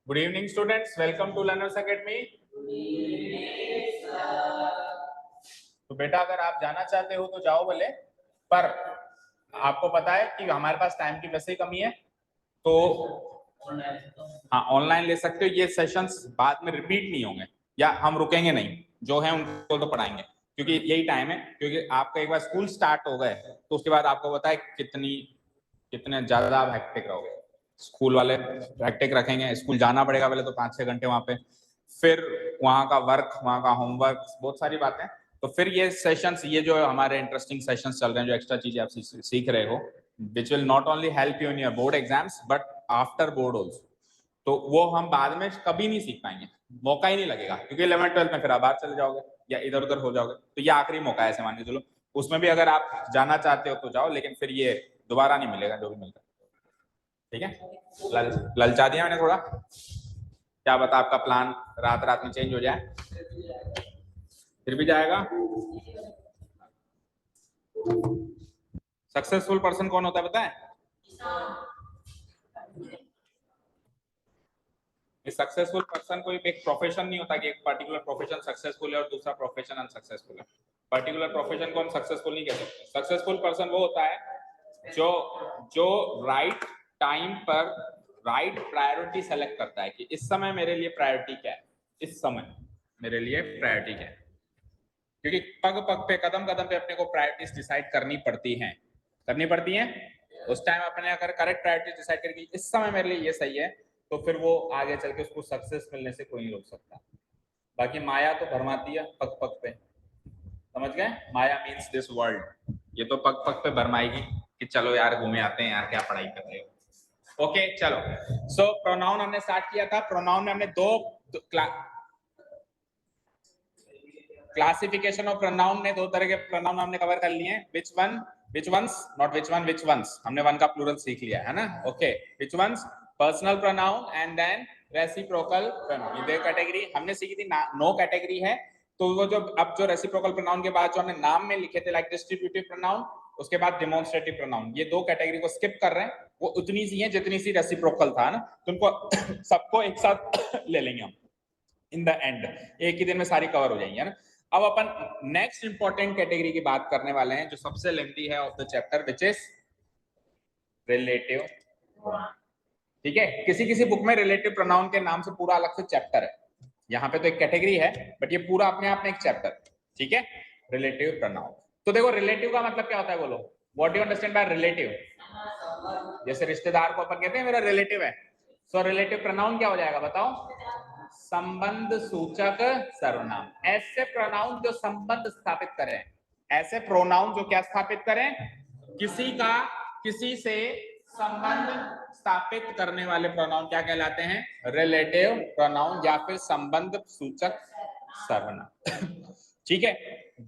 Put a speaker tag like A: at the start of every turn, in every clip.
A: Good evening students, welcome to Learners Academy. तो बेटा अगर आप जाना चाहते हो तो जाओ भले, पर आपको पता है कि हमारे पास टाइम की वैसे ही कमी है, तो हाँ ऑनलाइन ले सकते हो। ये सेशंस बाद में रिपीट नहीं होंगे या हम रुकेंगे नहीं, जो है उनको तो पढ़ाएंगे क्योंकि यही टाइम है। क्योंकि आपका एक बार स्कूल स्टार्ट हो गए तो उसके बाद आपको पता है कितने ज्यादा आप हेक्टिक रहोगे। स्कूल वाले हेक्टिक रखेंगे, स्कूल जाना पड़ेगा पहले तो 5-6 घंटे वहां पे, फिर वहां का वर्क, वहां का होमवर्क, बहुत सारी बातें। तो फिर ये सेशंस, ये जो हमारे इंटरेस्टिंग सेशंस चल रहे हैं, जो एक्स्ट्रा चीजें आप सीख रहे हो, which will not only help you in your board exams but after board also, तो वो हम बाद में कभी नहीं सीख पाएंगे, मौका ही नहीं लगेगा। क्योंकि 11th-12th में फिर आप बाहर चले जाओगे या इधर उधर हो जाओगे, तो ये आखिरी मौका है ऐसे मान के चलो। उसमें भी अगर आप जाना चाहते हो तो जाओ, लेकिन फिर ये दोबारा नहीं मिलेगा जो भी मिलता है। ठीक है, ललचा दिया मैंने थोड़ा। क्या बता आपका प्लान रात रात में चेंज हो जाए? फिर भी जाएगा। सक्सेसफुल पर्सन कौन होता है पता है? सक्सेसफुल पर्सन कोई एक प्रोफेशन नहीं होता कि एक पर्टिकुलर प्रोफेशन सक्सेसफुल है और दूसरा प्रोफेशन अनसक्सेसफुल है। पर्टिकुलर प्रोफेशन को हम सक्सेसफुल नहीं कह सकते। सक्सेसफुल पर्सन वो होता है जो राइट टाइम पर राइट प्रायोरिटी सेलेक्ट करता है कि इस समय मेरे लिए प्रायोरिटी क्या है, इस समय मेरे लिए प्रायोरिटी क्या है। क्योंकि पग पग पे, कदम कदम पे अपने को प्रायोरिटीज डिसाइड करनी पड़ती हैं। उस टाइम अपने अगर करेक्ट प्रायोरिटीज डिसाइड करेगी इस समय मेरे लिए ये सही है, तो फिर वो आगे चल के उसको सक्सेस मिलने से कोई नहीं रोक सकता। बाकी माया तो भरमाती है पग पग पे, समझ गए? माया मीन्स दिस वर्ल्ड, ये तो पग पग पे भरमाएगी कि चलो यार घूमे आते हैं यार, क्या पढ़ाई कर रहे हो। ओके चलो, सो प्रोनाउन हमने स्टार्ट किया था। प्रोनाउन में हमने दो क्लासिफिकेशन ऑफ प्रोनाउन में दो तरह के प्रोनाउन हमने कवर कर लिए हैं। Which one, which ones, not which one, which ones. हमने वन का प्लूरल सीख लिया है ना। Okay, which ones, personal pronoun and then reciprocal pronoun. ये दो कैटेगरी हमने सीखी थी। नो कैटेगरी है, तो वो जो अब जो रेसिप्रोकल प्रोनाउन के बाद जो हमने नाम में लिखे थे लाइक डिस्ट्रीब्यूटिव प्रोनाउन, उसके बाद डेमोन्स्ट्रेटिव प्रोनाउन, ये दो कैटेगरी को स्किप कर रहे हैं। वो उतनी सी है जितनी सी रेसिप्रोकल था ना, तो उनको सबको एक साथ ले लेंगे हम इन द एंड, एक ही दिन में सारी कवर हो जाएंगी, है ना। अब अपन नेक्स्ट इंपॉर्टेंट कैटेगरी की बात करने वाले हैं, जो सबसे लेंथी है of the chapter, which is relative. ठीक है, किसी किसी बुक में रिलेटिव प्रोनाउन के नाम से पूरा अलग से चैप्टर है। यहाँ पे तो एक कैटेगरी है, बट ये पूरा अपने आप में एक चैप्टर। ठीक है, रिलेटिव प्रोनाउन। तो देखो रिलेटिव का मतलब क्या होता है, बोलो what do you understand by relative? जैसे रिश्तेदार को अपन कहते हैं मेरा रिलेटिव है, सो रिलेटिव प्रोनाउन क्या हो जाएगा बताओ? संबंध सूचक सर्वनाम। ऐसे प्रोनाउन जो संबंध स्थापित करें, ऐसे प्रोनाउन जो क्या स्थापित करें? किसी का किसी से संबंध स्थापित करने वाले प्रोनाउन क्या कहलाते हैं? रिलेटिव प्रोनाउन या फिर संबंध सूचक सर्वनाम। ठीक है,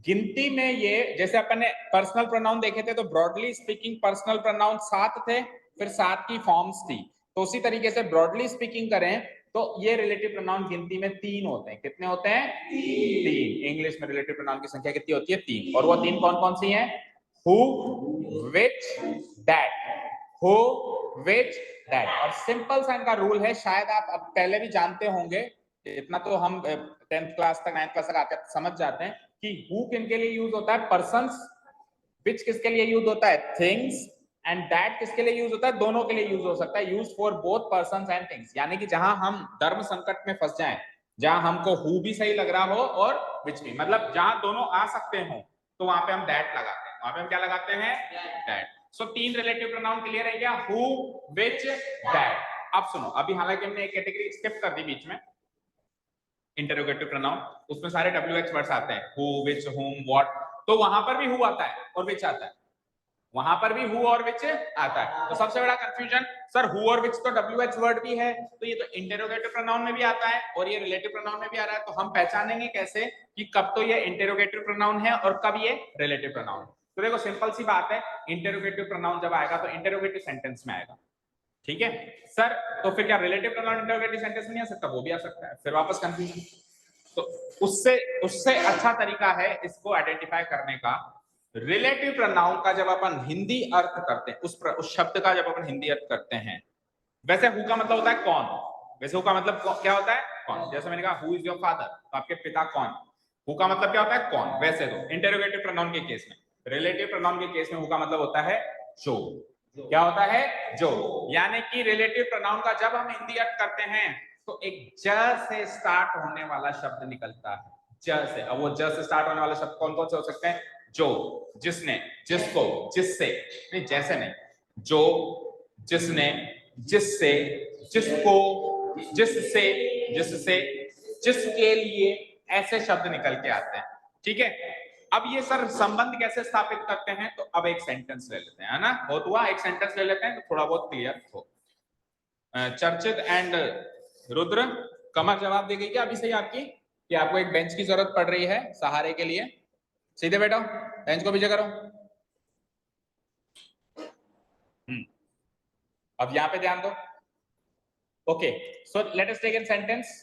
A: गिनती में ये, जैसे अपन ने पर्सनल प्रोनाउन देखे थे, तो ब्रॉडली स्पीकिंग पर्सनल प्रोनाउन 7 थे, फिर 7 की फॉर्म्स थी। तो उसी तरीके से ब्रॉडली स्पीकिंग करें तो ये रिलेटिव प्रोनाउन गिनती में 3 होते हैं। कितने होते हैं? 3। इंग्लिश में रिलेटिव प्रोनाउन की संख्या कितनी होती है? 3। और वो 3 कौन कौन सी हैं? Who, which, that. Who, which, that. और सिंपल सा इनका रूल है, शायद आप अब पहले भी जानते होंगे, इतना तो हम 10th क्लास तक 9th क्लास तक आकर समझ जाते हैं कि हु किनके लिए यूज होता है? पर्सन्स। विच किसके लिए यूज होता है? थिंग्स। एंड दैट किसके लिए यूज होता है? दोनों के लिए यूज हो सकता है, use for both persons and things. यानी कि जहां हम धर्म संकट में फंस जाएं, जहां हमको हु भी सही लग रहा हो और विच भी, मतलब जहां दोनों आ सकते हो, तो वहां पे हम दैट लगाते हैं। वहां पे हम क्या लगाते हैं? That. So 3 relative pronoun clear है क्या? Who, which, that. अब सुनो, अभी हालांकि हमने एक कैटेगरी स्किप कर दी बीच में, इंटरोगेटिव प्रोनाउन, उसमें सारे WH वर्ड्स आते हैं, हु, विच, हुम, व्हाट। तो वहां पर भी हु आता है और विच आता है, वहां पर भी हु और विच आता है। तो सबसे बड़ा कंफ्यूजन, सर हु और विच तो WH वर्ड भी है, तो ये तो इंटरोगेटिव प्रोनाउन में भी आता है और ये रिलेटिव प्रोनाउन में भी आ रहा है, तो हम पहचानेंगे कैसे कि कब तो ये इंटरोगेटिव प्रोनाउन है और कब ये रिलेटिव प्रोनाउन? तो देखो सिंपल सी बात है, इंटरोगेटिव प्रोनाउन जब आएगा तो इंटरोगेटिव सेंटेंस में आएगा। ठीक है सर, तो फिर क्या रिलेटिव प्रोनाउन इंटरोगेटिव सेंटेंस में नहीं आ सकता? वो भी आ सकता है, फिर वापस कंफ्यूजन। तो उससे अच्छा तरीका है इसको आइडेंटिफाई करने का, रिलेटिव प्रोनाउन का जब अपन हिंदी अर्थ करते हैं, उस शब्द का जब अपन हिंदी अर्थ करते हैं, वैसे हु का मतलब होता है कौन, वैसे हु का मतलब क्या होता है? कौन। जैसे मैंने कहा हु इज योर फादर, तो आपके पिता कौन। हु का मतलब क्या होता है? कौन। वैसे तो इंटरोगेटिव प्रोनाउन के केस में, रिलेटिव प्रोनाउन के केस में हु का मतलब होता है जो। क्या होता है? जो। यानी कि रिलेटिव प्रोनाउन का जब हम हिंदी अर्थ करते हैं तो एक ज से स्टार्ट होने वाला शब्द निकलता है, ज से। अब वो ज से स्टार्ट होने वाला शब्द कौन कौन से हो सकते हैं? जो, जिसने, जिसको, जिससे, नहीं जैसे नहीं, जो, जिसने, जिससे, जिसको, जिससे, जिससे, जिसके लिए, ऐसे शब्द निकल के आते हैं। ठीक है। अब ये सर संबंध कैसे स्थापित करते हैं? तो अब एक सेंटेंस ले लेते हैं, है ना। बहुत हुआ, एक सेंटेंस ले लेते हैं तो थोड़ा बहुत क्लियर हो। चर्चित एंड रुद्र, कमर जवाब दे गई क्या अभी से ही आपकी कि आपको एक बेंच की जरूरत पड़ रही है सहारे के लिए? सीधे बैठो, बेंच को पीछे करो। अब यहां पे ध्यान दो। Okay, so let us take in sentence.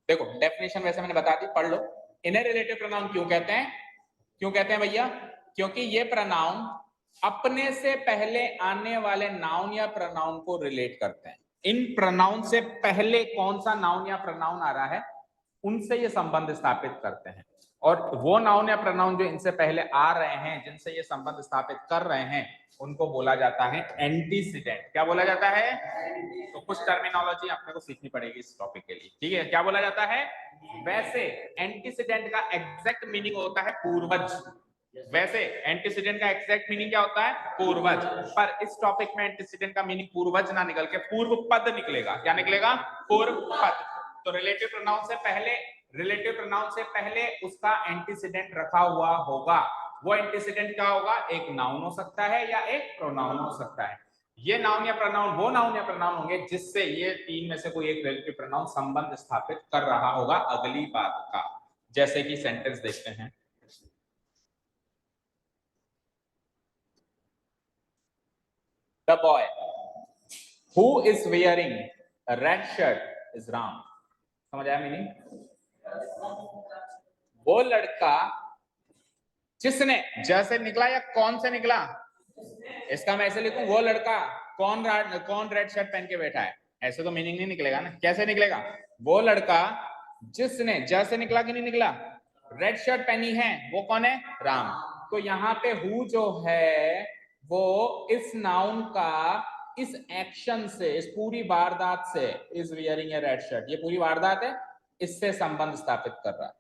A: देखो डेफिनेशन वैसे मैंने बता दी, पढ़ लो। इनर रिलेटिव प्रोनाउन क्यों कहते हैं? क्यों कहते हैं भैया? क्योंकि ये प्रोनाउन अपने से पहले आने वाले नाउन या प्रोनाउन को रिलेट करते हैं। इन प्रोनाउन से पहले कौन सा नाउन या प्रोनाउन आ रहा है उनसे ये संबंध स्थापित करते हैं, और वो नाउन या प्रोनाउन जो इनसे पहले आ रहे हैं, जिनसे ये संबंध स्थापित कर रहे हैं, उनको बोला जाता है एंटीसीडेंट। क्या बोला जाता है? तो कुछ टर्मिनोलॉजी अपने को सीखनी पड़ेगी इस टॉपिक के लिए। ठीक है, क्या बोला जाता है? वैसे एंटीसीडेंट का एग्जैक्ट मीनिंग होता है पूर्वज। वैसे एंटीसीडेंट का एग्जैक्ट मीनिंग क्या होता है? पूर्वज। पर इस टॉपिक में एंटीसीडेंट का मीनिंग पूर्वज ना निकल के पूर्व पद निकलेगा। क्या निकलेगा? पूर्व पद। तो रिलेटिव प्रोनाउन से पहले, रिलेटिव प्रोनाउन से पहले उसका एंटीसीडेंट रखा हुआ होगा। वो एंटीसीडेंट क्या होगा? एक नाउन हो सकता है या एक प्रोनाउन हो सकता है। ये नाउन या प्रोनाउन वो नाउन या प्रोनाउन होंगे जिससे ये तीन में से कोई एक रिलेटिव प्रोनाउन संबंध स्थापित कर रहा होगा अगली बात का। जैसे कि सेंटेंस देखते हैं। The boy who is wearing a red shirt is Ram। समझ आया मीनिंग? वो लड़का जिसने, जैसे निकला या कौन से निकला? इसका मैं ऐसे लिखूं, वो लड़का कौन रेड शर्ट पहन के बैठा है, ऐसे तो मीनिंग नहीं निकलेगा ना। कैसे निकलेगा? वो लड़का जिसने, जैसे निकला कि नहीं निकला, रेड शर्ट पहनी है, वो कौन है? राम। तो यहाँ पे हु जो है वो इस नाउन का इस एक्शन से, इस पूरी वारदात से, is wearing A red shirt, ये पूरी वारदात है, इससे संबंध स्थापित कर रहा है।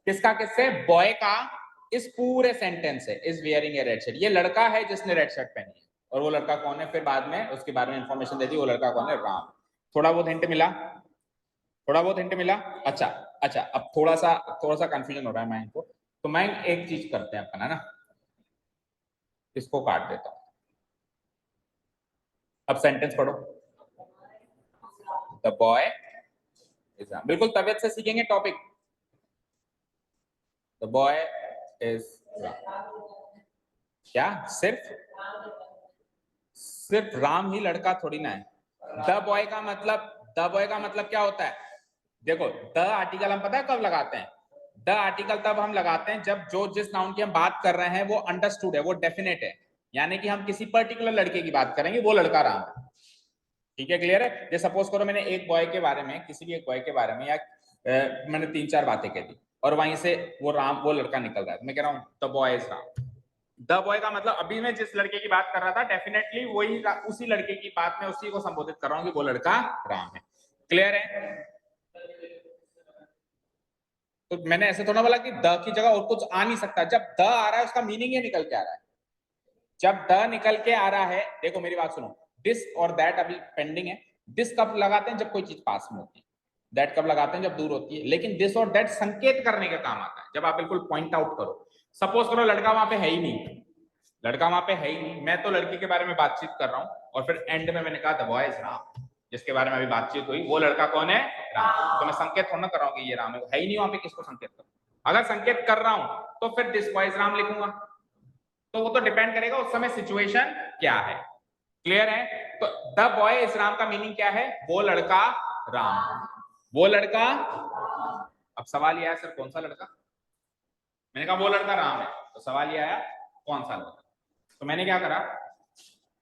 A: किसका? किससे? बॉय का। इस पूरे सेंटेंस से is wearing A red shirt, ये लड़का है जिसने रेड शर्ट पहनी है। और वो लड़का कौन है? फिर बाद में उसके बारे में इंफॉर्मेशन दे दी, वो लड़का कौन है? राम। थोड़ा बहुत हिंट मिला? थोड़ा बहुत हिंट मिला? अच्छा अच्छा, अब थोड़ा सा कंफ्यूजन हो रहा है माइंड को, तो मैं एक चीज करते हैं अपन, है ना, इसको काट देता हूं। अब सेंटेंस पढ़ो। द बॉय इज, बिल्कुल तबियत से सीखेंगे टॉपिक। द बॉय इज, क्या सिर्फ सिर्फ राम ही लड़का थोड़ी ना है। द बॉय का मतलब, द बॉय का मतलब क्या होता है? देखो द आर्टिकल हम पता है कब लगाते हैं? द आर्टिकल तब हम लगाते हैं जब जो जिस नाउन की हम बात कर रहे हैं वो अंडरस्टूड है, वो डेफिनेट है, यानी कि हम किसी पर्टिकुलर लड़के की बात करेंगे, वो लड़का राम है। ठीक है, क्लियर है? जैसे सपोज करो मैंने एक बॉय के बारे में, किसी भी एक बॉय के बारे में, या मैंने 3-4 बातें कह दी और वहीं से वो राम, वो लड़का निकल रहा है, मैं कह रहा हूं the boy is Ram. The boy का मतलब अभी मैं जिस लड़के की बात कर रहा था डेफिनेटली वही, उसी लड़के की बात में उसी को संबोधित कर रहा हूं कि वो लड़का राम है। क्लियर है? तो मैंने ऐसे थोड़ा बोला कि द की जगह और कुछ आ नहीं सकता। जब द आ रहा है उसका मीनिंग ये निकल के आ रहा है। जब द निकल के आ रहा है, देखो मेरी बात सुनो, दिस और दैट अभी पेंडिंग है। दिस कब लगाते हैं? जब कोई चीज पास में होती है। दैट कब लगाते हैं? जब दूर होती है। लेकिन दिस और दैट संकेत करने का काम आता है, जब आप बिल्कुल पॉइंट आउट करो। सपोज करो लड़का वहां पे है ही नहीं, लड़का वहां पे है ही नहीं, मैं तो लड़की के बारे में बातचीत कर रहा हूं और फिर एंड में मैंने कहा द बॉय इज राम, जिसके बारे में अभी बातचीत हुई, वो लड़का कौन है? राम। तो मैं संकेत थोड़ा कर रहा हूँ कि ये राम है ही नहीं वहां पे, किसको संकेत करूं? अगर संकेत कर रहा हूं तो फिर दिस बॉय इज राम लिखूंगा। तो वो तो डिपेंड करेगा उस समय सिचुएशन क्या है। क्लियर है? तो द बॉय इज राम का मीनिंग क्या है? वो लड़का राम, वो लड़का। अब सवाल ये आया सर कौन सा लड़का? मैंने कहा वो लड़का राम है, तो सवाल ये आया कौन सा लड़का? तो मैंने क्या करा,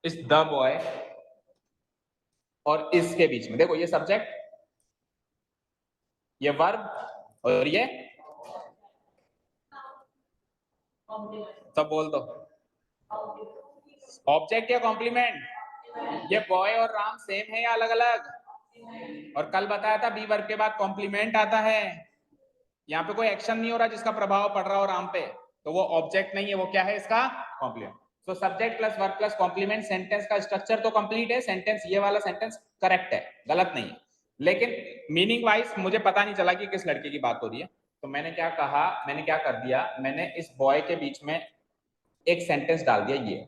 A: इस द बॉय और इसके बीच में देखो, ये सब्जेक्ट, ये वर्ब और ये सब बोल दो, ऑब्जेक्ट या कॉम्प्लीमेंट? ये बॉय और राम सेम है या अलग अलग? और कल बताया था बी वर्ब के बाद कॉम्प्लीमेंट आता है। यहाँ पे कोई एक्शन नहीं हो रहा जिसका प्रभाव पड़ रहा हो राम पे, तो वो ऑब्जेक्ट नहीं है, वो क्या है इसका? Complement. So subject plus verb plus complement, sentence का स्ट्रक्चर तो कंप्लीट है, सेंटेंस ये वाला सेंटेंस करेक्ट है, गलत नहीं है। लेकिन मीनिंग वाइज मुझे पता नहीं चला कि किस लड़के की बात हो रही है, तो मैंने क्या कहा, मैंने क्या कर दिया, मैंने इस बॉय के बीच में एक सेंटेंस डाल दिया, ये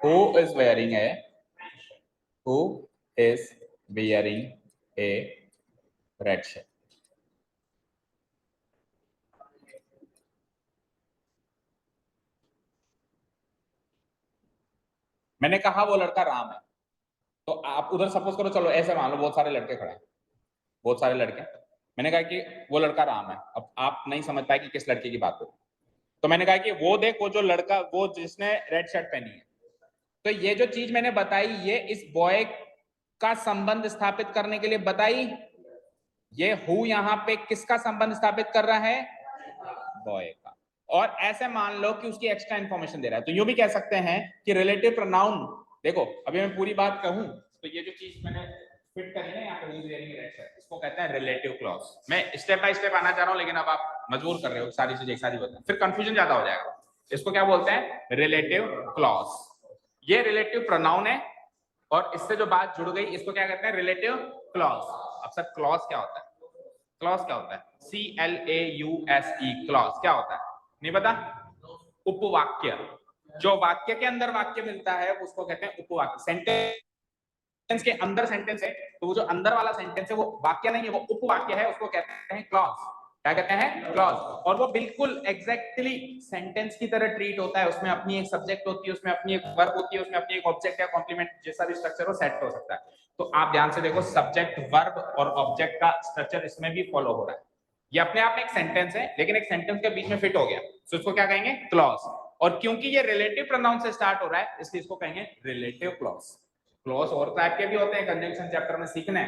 A: who is wearing a red shirt। मैंने कहा वो लड़का राम है, तो आप उधर सपोज करो, चलो ऐसे मान लो बहुत सारे लड़के खड़े हैं, बहुत सारे लड़के, मैंने कहा कि वो लड़का राम है, अब आप नहीं समझ पाए कि किस लड़के की बात हो, तो मैंने कहा कि वो देख, वो जो लड़का, वो जिसने रेड शर्ट पहनी है। तो ये जो चीज मैंने बताई, ये इस बॉय का संबंध स्थापित करने के लिए बताई। ये हु यहाँ पे किसका संबंध स्थापित कर रहा है? बॉय का। और ऐसे मान लो कि उसकी एक्स्ट्रा इंफॉर्मेशन दे रहा है, तो यूं भी कह सकते हैं कि रिलेटिव प्रोनाउन, देखो अभी मैं पूरी बात कहूं तो ये जो चीज मैंने फिट करी है यहाँ पे, इसको कहते हैं रिलेटिव क्लॉज। मैं स्टेप बाय स्टेप आना चाह रहा हूं, लेकिन अब आप मजबूर कर रहे हो सारी चीजें एक साथ ही बताएं, फिर कंफ्यूजन ज्यादा हो जाएगा। इसको क्या बोलते हैं? Relative clause. ये रिलेटिव प्रोनाउन है और इससे जो बात जुड़ गई इसको क्या कहते हैं? Relative clause. अब सर क्लॉज क्या होता है? क्लॉज क्या होता है? CLAUSE, क्लॉज क्या होता है? नहीं पता? उपवाक्य। जो वाक्य के अंदर वाक्य मिलता है उसको कहते हैं उपवाक्य। सेंटेंस के अंदर सेंटेंस है, तो वो जो अंदर वाला सेंटेंस है वो वाक्य नहीं है, वो उपवाक्य है, उसको कहते हैं क्लॉज। क्या कहते हैं? क्लॉज। और वो बिल्कुल एग्जैक्टली सेंटेंस की तरह ट्रीट होता है, उसमें अपनी एक सब्जेक्ट होती है, उसमें अपनी एक वर्ब होती है, उसमें अपनी एक ऑब्जेक्ट या कॉम्प्लीमेंट जैसा भी स्ट्रक्चर हो सेट हो सकता है। तो आप ध्यान से देखो, सब्जेक्ट, वर्ब और ऑब्जेक्ट का स्ट्रक्चर इसमें भी फॉलो हो रहा है। ये अपने आप में एक सेंटेंस है, लेकिन एक सेंटेंस के बीच में फिट हो गया, तो इसको क्या कहेंगे? क्लॉज। और क्योंकि ये रिलेटिव प्रोनाउन से स्टार्ट हो रहा है, इसलिए इसको कहेंगे रिलेटिव क्लॉज। क्लॉज और टाइप के भी होते हैं, कंजंक्शन चैप्टर में सीखने,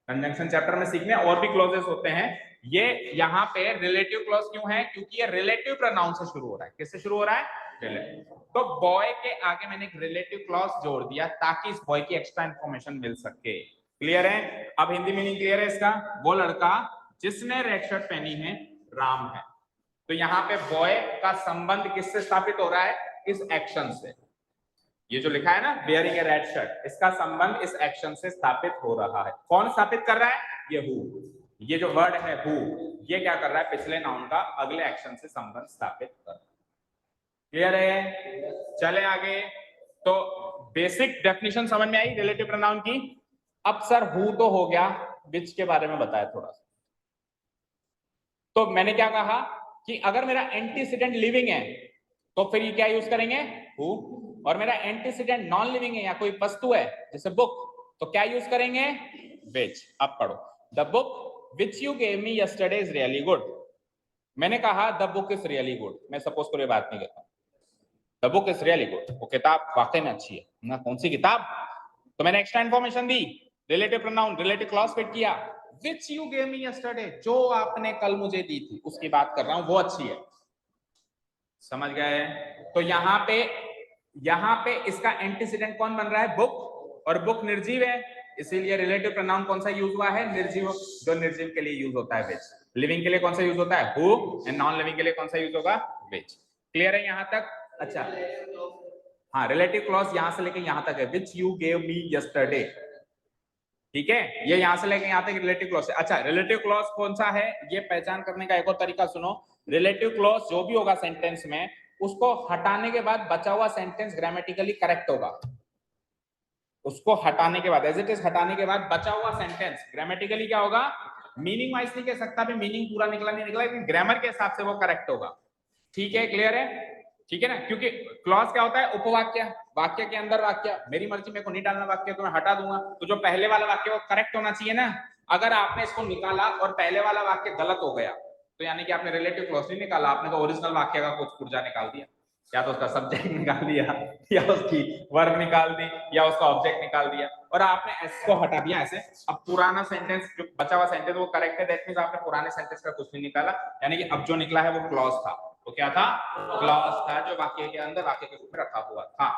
A: कंजंक्शन चैप्टर में सीखने और भी क्लॉजेस होते हैं। ये यहाँ पे रिलेटिव क्लॉज क्यों है? क्योंकि ये रिलेटिव प्रोनाउन से शुरू हो रहा है। किससे शुरू हो रहा है? रिलेटिव। तो बॉय के आगे मैंने एक रिलेटिव क्लॉज जोड़ दिया ताकि इस बॉय की एक्स्ट्रा इंफॉर्मेशन मिल सके। क्लियर है? अब हिंदी मीनिंग क्लियर है इसका? वो लड़का जिसने रेड शर्ट पहनी है राम है। तो यहाँ पे बॉय का संबंध किससे स्थापित हो रहा है? इस एक्शन से। ये जो लिखा है ना, वेयरिंग ए रेड शर्ट, इसका संबंध इस एक्शन से स्थापित हो रहा है। कौन स्थापित कर रहा है? ये हु। ये जो वर्ड है हु, ये क्या कर रहा है? पिछले नाउन का अगले एक्शन से संबंध स्थापित कर रहा है। क्लियर है? चले आगे। तो बेसिक डेफिनेशन समझ में आई रिलेटिव प्रोनाउन की। अब सर हु तो हो गया, विच के बारे में बताया थोड़ा सा। तो मैंने क्या कहा कि अगर मेरा एंटीसीडेंट लिविंग है तो फिर ये क्या यूज करेंगे? हु। और मेरा एंटीसीडेंट नॉन लिविंग है या कोई वस्तु है जैसे बुक, तो क्या यूज करेंगे? विच। अब पढ़ो, the book which you gave me yesterday is really good. मैंने कहा the book is really good, मैं सपोज करो ये बात नहीं कहता, the book is really good, वो किताब वाकई में अच्छी है ना, कौन सी किताब? तो मैंने एक्स्ट्रा इंफॉर्मेशन दी, relative pronoun, relative clause fit किया, which you gave me yesterday, जो आपने कल मुझे दी थी उसकी बात कर रहा हूं, वो अच्छी है। समझ गए? तो यहाँ पे इसका एंटीसीडेंट कौन बन रहा है? बुक। और बुक निर्जीव है, इसीलिए रिलेटिव प्रोनाउन कौन सा यूज हुआ है? निर्जीव। जो निर्जीव के लिए यूज होता है विच। लिविंग के लिए कौन सा यूज होता है? हु। एंड नॉन लिविंग के लिए कौन सा यूज होगा? विच। क्लियर है यहां तक? अच्छा, हाँ, रिलेटिव क्लॉज यहां से लेके यहां तक है, विच यू गेव मी यस्टरडे। ठीक है, ये यहां से लेके यहां तक रिलेटिव क्लॉज है। अच्छा, रिलेटिव क्लॉज कौन सा है ये पहचान करने का एक और तरीका सुनो। रिलेटिव क्लॉज जो भी होगा सेंटेंस में, उसको हटाने के बाद बचा हुआ सेंटेंस ग्रामेटिकली करेक्ट होगा। उसको हटाने के बाद, एज इट इज हटाने के बाद बचा हुआ सेंटेंस ग्रामेटिकली क्या होगा? मीनिंग वाइज नहीं कह सकता भी मीनिंग पूरा निकला नहीं निकला, लेकिन ग्रामर के हिसाब से वो करेक्ट होगा। ठीक है, क्लियर है? ठीक है ना? क्योंकि क्लॉज क्या होता है? उपवाक्य, वाक्य के अंदर वाक्य। मेरी मर्जी, मेरे को नहीं डालना वाक्य तो मैं हटा दूंगा, तो जो पहले वाला वाक्य वो करेक्ट होना चाहिए ना। अगर आपने इसको निकाला और पहले वाला वाक्य गलत हो गया, तो यानी कि आपने रिलेटिव क्लॉज नहीं निकाला, आपने तो ओरिजिनल वाक्य का कुछ पुर्जा निकाल दिया। या तो उसका सब्जेक्ट निकाल दिया, या उसकी वर्ब निकाल दी, या उसका ऑब्जेक्ट निकाल दिया, और आपने एस को हटा दिया ऐसे। अब पुराना सेंटेंस जो बचा हुआ सेंटेंस वो करेक्ट है, दैट मींस आपने पुराने सेंटेंस का कुछ नहीं निकाला, यानी कि अब जो निकला है वो क्लॉज था। वो क्या था? क्लॉज था, जो वाक्य के अंदर वाक्य के रूप में रखा हुआ था।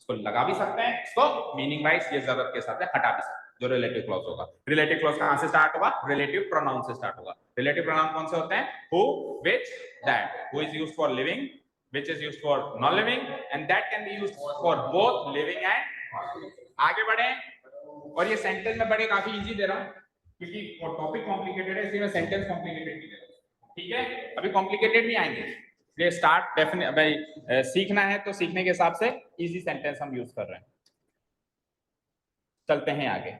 A: इसको लगा भी सकते हैं, इसको मीनिंग वाइज ये जरूरत के हिसाब से हटा भी सकते हैं, जो रिलेटिव क्लॉज होगा। रिलेटिव क्लॉज कहां से स्टार्ट होगा? रिलेटिव प्रोनाउन से स्टार्ट होगा। रिलेटिव प्रोनाउन कौन से होते हैं? Who, which, that. Who is used for living, which is used for non-living, and that can be used for both living and non-living. आगे बढ़े, और ये सेंटेंस में बड़े काफी इजी दे रहा हूं क्योंकि टॉपिक कॉम्प्लिकेटेड है, इसलिए मैं सेंटेंस कॉम्प्लिकेटेड नहीं दे रहा हूं, ठीक है? अभी कॉम्प्लिकेटेड नहीं आएंगे, ये स्टार्ट डेफिनेट भाई सीखना है तो सीखने के हिसाब से इजी सेंटेंस हम यूज कर रहे हैं। चलते हैं आगे।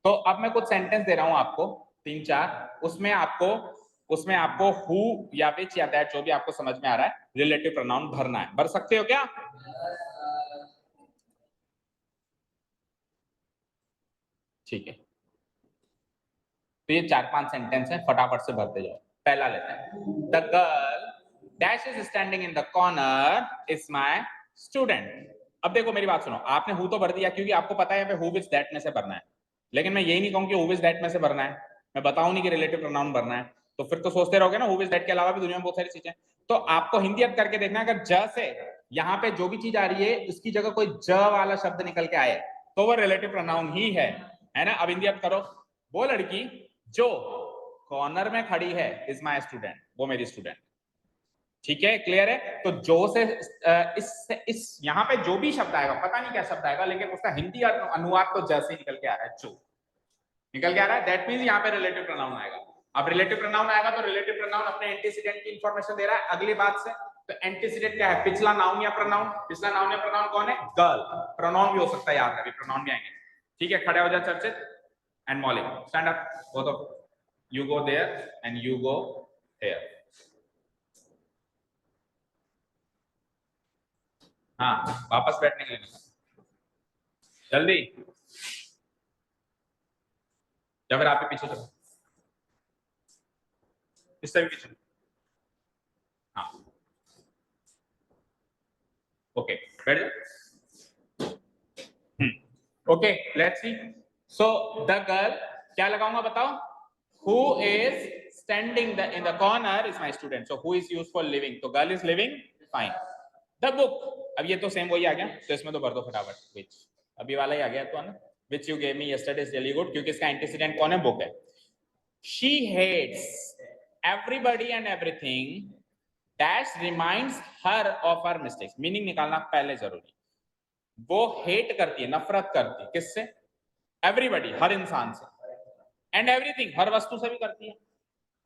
A: तो अब मैं कुछ सेंटेंस दे रहा हूं आपको, 3-4, उसमें आपको हु या विच या दैट जो भी आपको समझ में आ रहा है रिलेटिव प्रोनाउन भरना है। भर सकते हो क्या? ठीक है, तो ये 4-5 सेंटेंस हैं, फटाफट से भरते जाओ। पहला लेते हैं, the girl dash is standing in the corner is my student. अब देखो मेरी बात सुनो, आपने हु तो भर दिया क्योंकि आपको पता है हु विच दैट में से भरना है, लेकिन मैं यही नहीं कहूं कि हु विच दैट में से भरना है, मैं बताऊं नहीं कि रिलेटिव प्रोनाउन भरना है, तो फिर तो सोचते रहोगे ना हु विच दैट के अलावा भी दुनिया में बहुत सारी चीजें। तो आपको हिंदी अर्थ करके देखना, अगर ज से यहाँ पे जो भी चीज आ रही है उसकी जगह कोई ज वाला शब्द निकल के आए तो वो रिलेटिव प्रोनाउन ही है ना? अब हिंदी अर्थ करो, वो लड़की जो कॉर्नर में खड़ी है इज माय स्टूडेंट, वो मेरी स्टूडेंट। ठीक है, क्लियर है? तो जो से इस यहाँ पे जो भी शब्द आएगा, पता नहीं क्या शब्द आएगा, लेकिन उसका हिंदी अनुवाद तो जैसे निकल के आ रहा है, जो निकल के आ रहा है, दैट मींस यहाँ पे रिलेटिव प्रोनाउन आएगा। अब रिलेटिव प्रोनाउन आएगा तो रिलेटिव प्रोनाउन अपने एंटीसीडेंट की इंफॉर्मेशन दे रहा है अगली बात से। तो एंटीसीडेंट क्या है? पिछला नाउन या प्रोनाउन। पिछला नाउन या प्रोनाउन कौन है? गर्ल। प्रोनाउन भी हो सकता है, याद रखिए प्रोनाउन भी आएंगे। ठीक है, खड़े हो जा चर्चित एंड मौलिक, stand up, both of you go there and you go here. हाँ, वापस बैठने के लिए जल्दी, या फिर आपके पीछे चलो, इससे भी पीछे। हाँ, ओके, बैठ जाओ। Okay, let's see. So the girl, क्या लगाऊंगा बताओ? Who is standing in the corner is my student. So who is used for living? तो girl is living, fine. The book, अब ये तो सेम वही आ गया, तो इसमें तो भर दो फटाफट which, अभी वाला ही आ गया तो है ना, which you gave me yesterday is really good, क्योंकि इसका एंटीसीडेंट कौन है? बुक है। She hates everybody and everything dash reminds her of her mistakes. Meaning निकालना पहले जरूरी। वो हेट करती है, नफरत करती है, किससे? एवरीबडी, हर इंसान से, एंड एवरीथिंग, हर वस्तु से भी करती है।